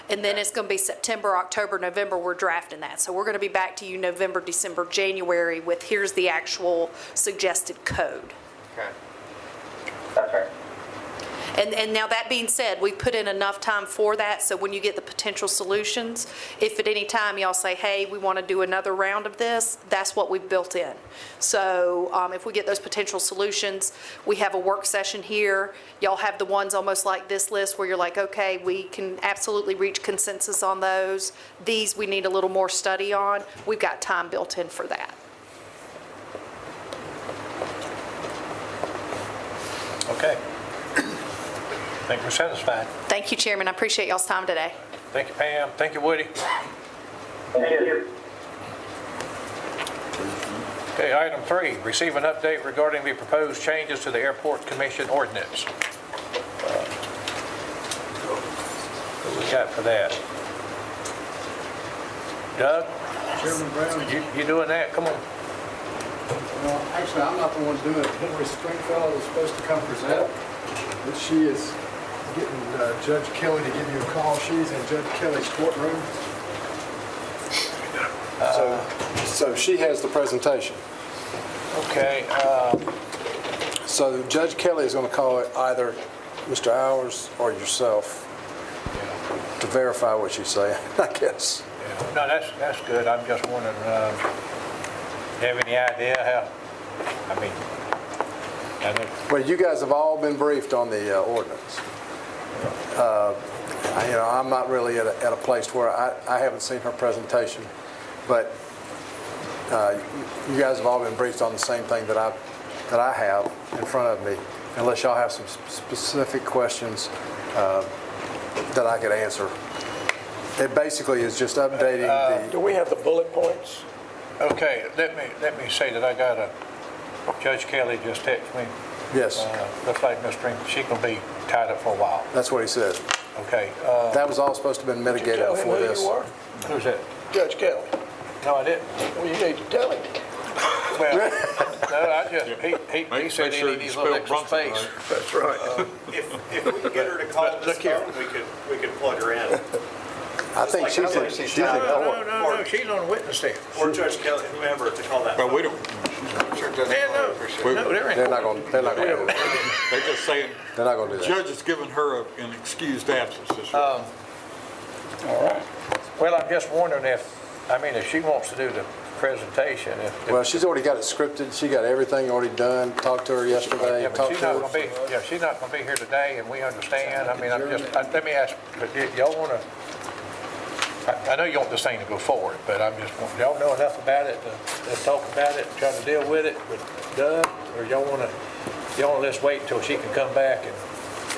And then it's going to be September, October, November, we're drafting that. So we're going to be back to you November, December, January with here's the actual suggested code. Okay. That's right. And now that being said, we put in enough time for that, so when you get the potential solutions, if at any time y'all say, hey, we want to do another round of this, that's what we've built in. So if we get those potential solutions, we have a work session here. Y'all have the ones almost like this list where you're like, okay, we can absolutely reach consensus on those. These we need a little more study on. We've got time built in for that. Okay. I think we're satisfied. Thank you, Chairman. I appreciate y'all's time today. Thank you, Pam. Thank you, Woody. Thank you. Okay, item 3, receive an update regarding the proposed changes to the Airport Commission ordinance. What we got for that? Doug? Chairman Brown? You doing that? Come on. Well, actually, I'm not the one doing it. Henry Stringfellow was supposed to come present, but she is getting Judge Kelly to give you a call. She's in Judge Kelly's courtroom. So she has the presentation. Okay. So Judge Kelly is going to call it either Mr. Hours or yourself to verify what she's saying, I guess. Yeah. No, that's good. I'm just wondering, do you have any idea how, I mean, I know. Well, you guys have all been briefed on the ordinance. I'm not really at a place where I haven't seen her presentation, but you guys have all been briefed on the same thing that I have in front of me, unless y'all have some specific questions that I could answer. It basically is just updating Do we have the bullet points? Okay, let me say that I got Judge Kelly just texted me. Yes. Looks like Ms. String, she's going to be tied up for a while. That's what he said. Okay. That was all supposed to have been mitigated before Did you this. tell him who you were? Who's that? Judge Kelly. No, I didn't. Well, you need to tell him. Well, no, I just, he said he needs a little extra space. That's right. If we could get her to call this phone, we could plug her in. I think she's in court. No, she's on the witness stand. Or Judge Kelly, whoever, to call that But phone. we don't, They're not going to do that. they're just saying, They're not going to the do that. judge has given her an excused absence this week. All right. Well, I'm just wondering if she wants to do the presentation. Well, she's already got it scripted. She got everything already done. Talked to her yesterday. Yeah, but Talked she's to not her. going to be, she's not going to be here today, and we understand. Let me ask, y'all want to, I know you want this thing to go forward, but I'm just wondering, y'all know enough about it to talk about it, try to deal with it with Doug, or y'all want to just wait until she can come back and?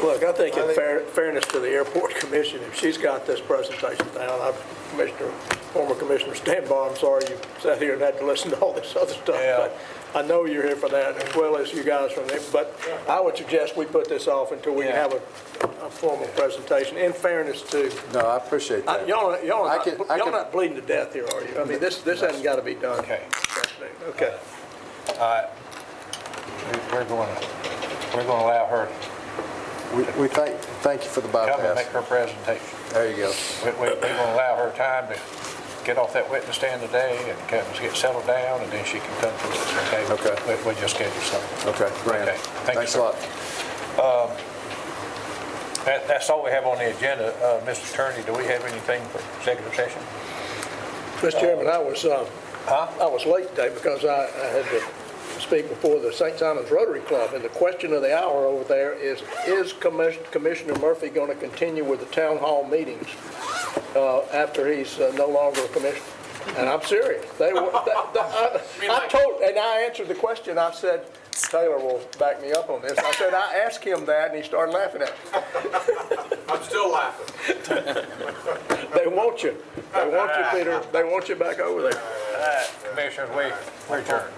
Look, I think in fairness to the Airport Commission, if she's got this presentation down, former Commissioner Stanbaugh, I'm sorry you sat here and had to listen to all this other stuff. Yeah. But I know you're here for that, as well as you guys from there. But I would suggest we put this off until we can have a formal presentation, in fairness to. No, I appreciate that. Y'all not bleeding to death here, are you? I mean, this hasn't got to be done. Okay. Okay. All right. We're going to allow her We thank you for the to come and make bypass. her presentation. There you go. We're going to allow her time to get off that witness stand today and get settled down, and then she can come to us, okay? Okay. We'll just schedule something. Okay, grand. Okay. Thank you, Thanks sir. a lot. That's all we have on the agenda. Mr. Attorney, do we have anything for executive session? Mr. Chairman, I was late today because I had to speak before the St. Simon's Rotary Club, and the question of the hour over there is Commissioner Murphy going to continue with the town hall meetings after he's no longer a commissioner? And I'm serious. I answered the question. I said, Taylor will back me up on this. I said, I asked him that, and he started laughing at me. I'm still laughing. They want you. They want you, Peter. They want you back over there. Commissioners, we adjourned.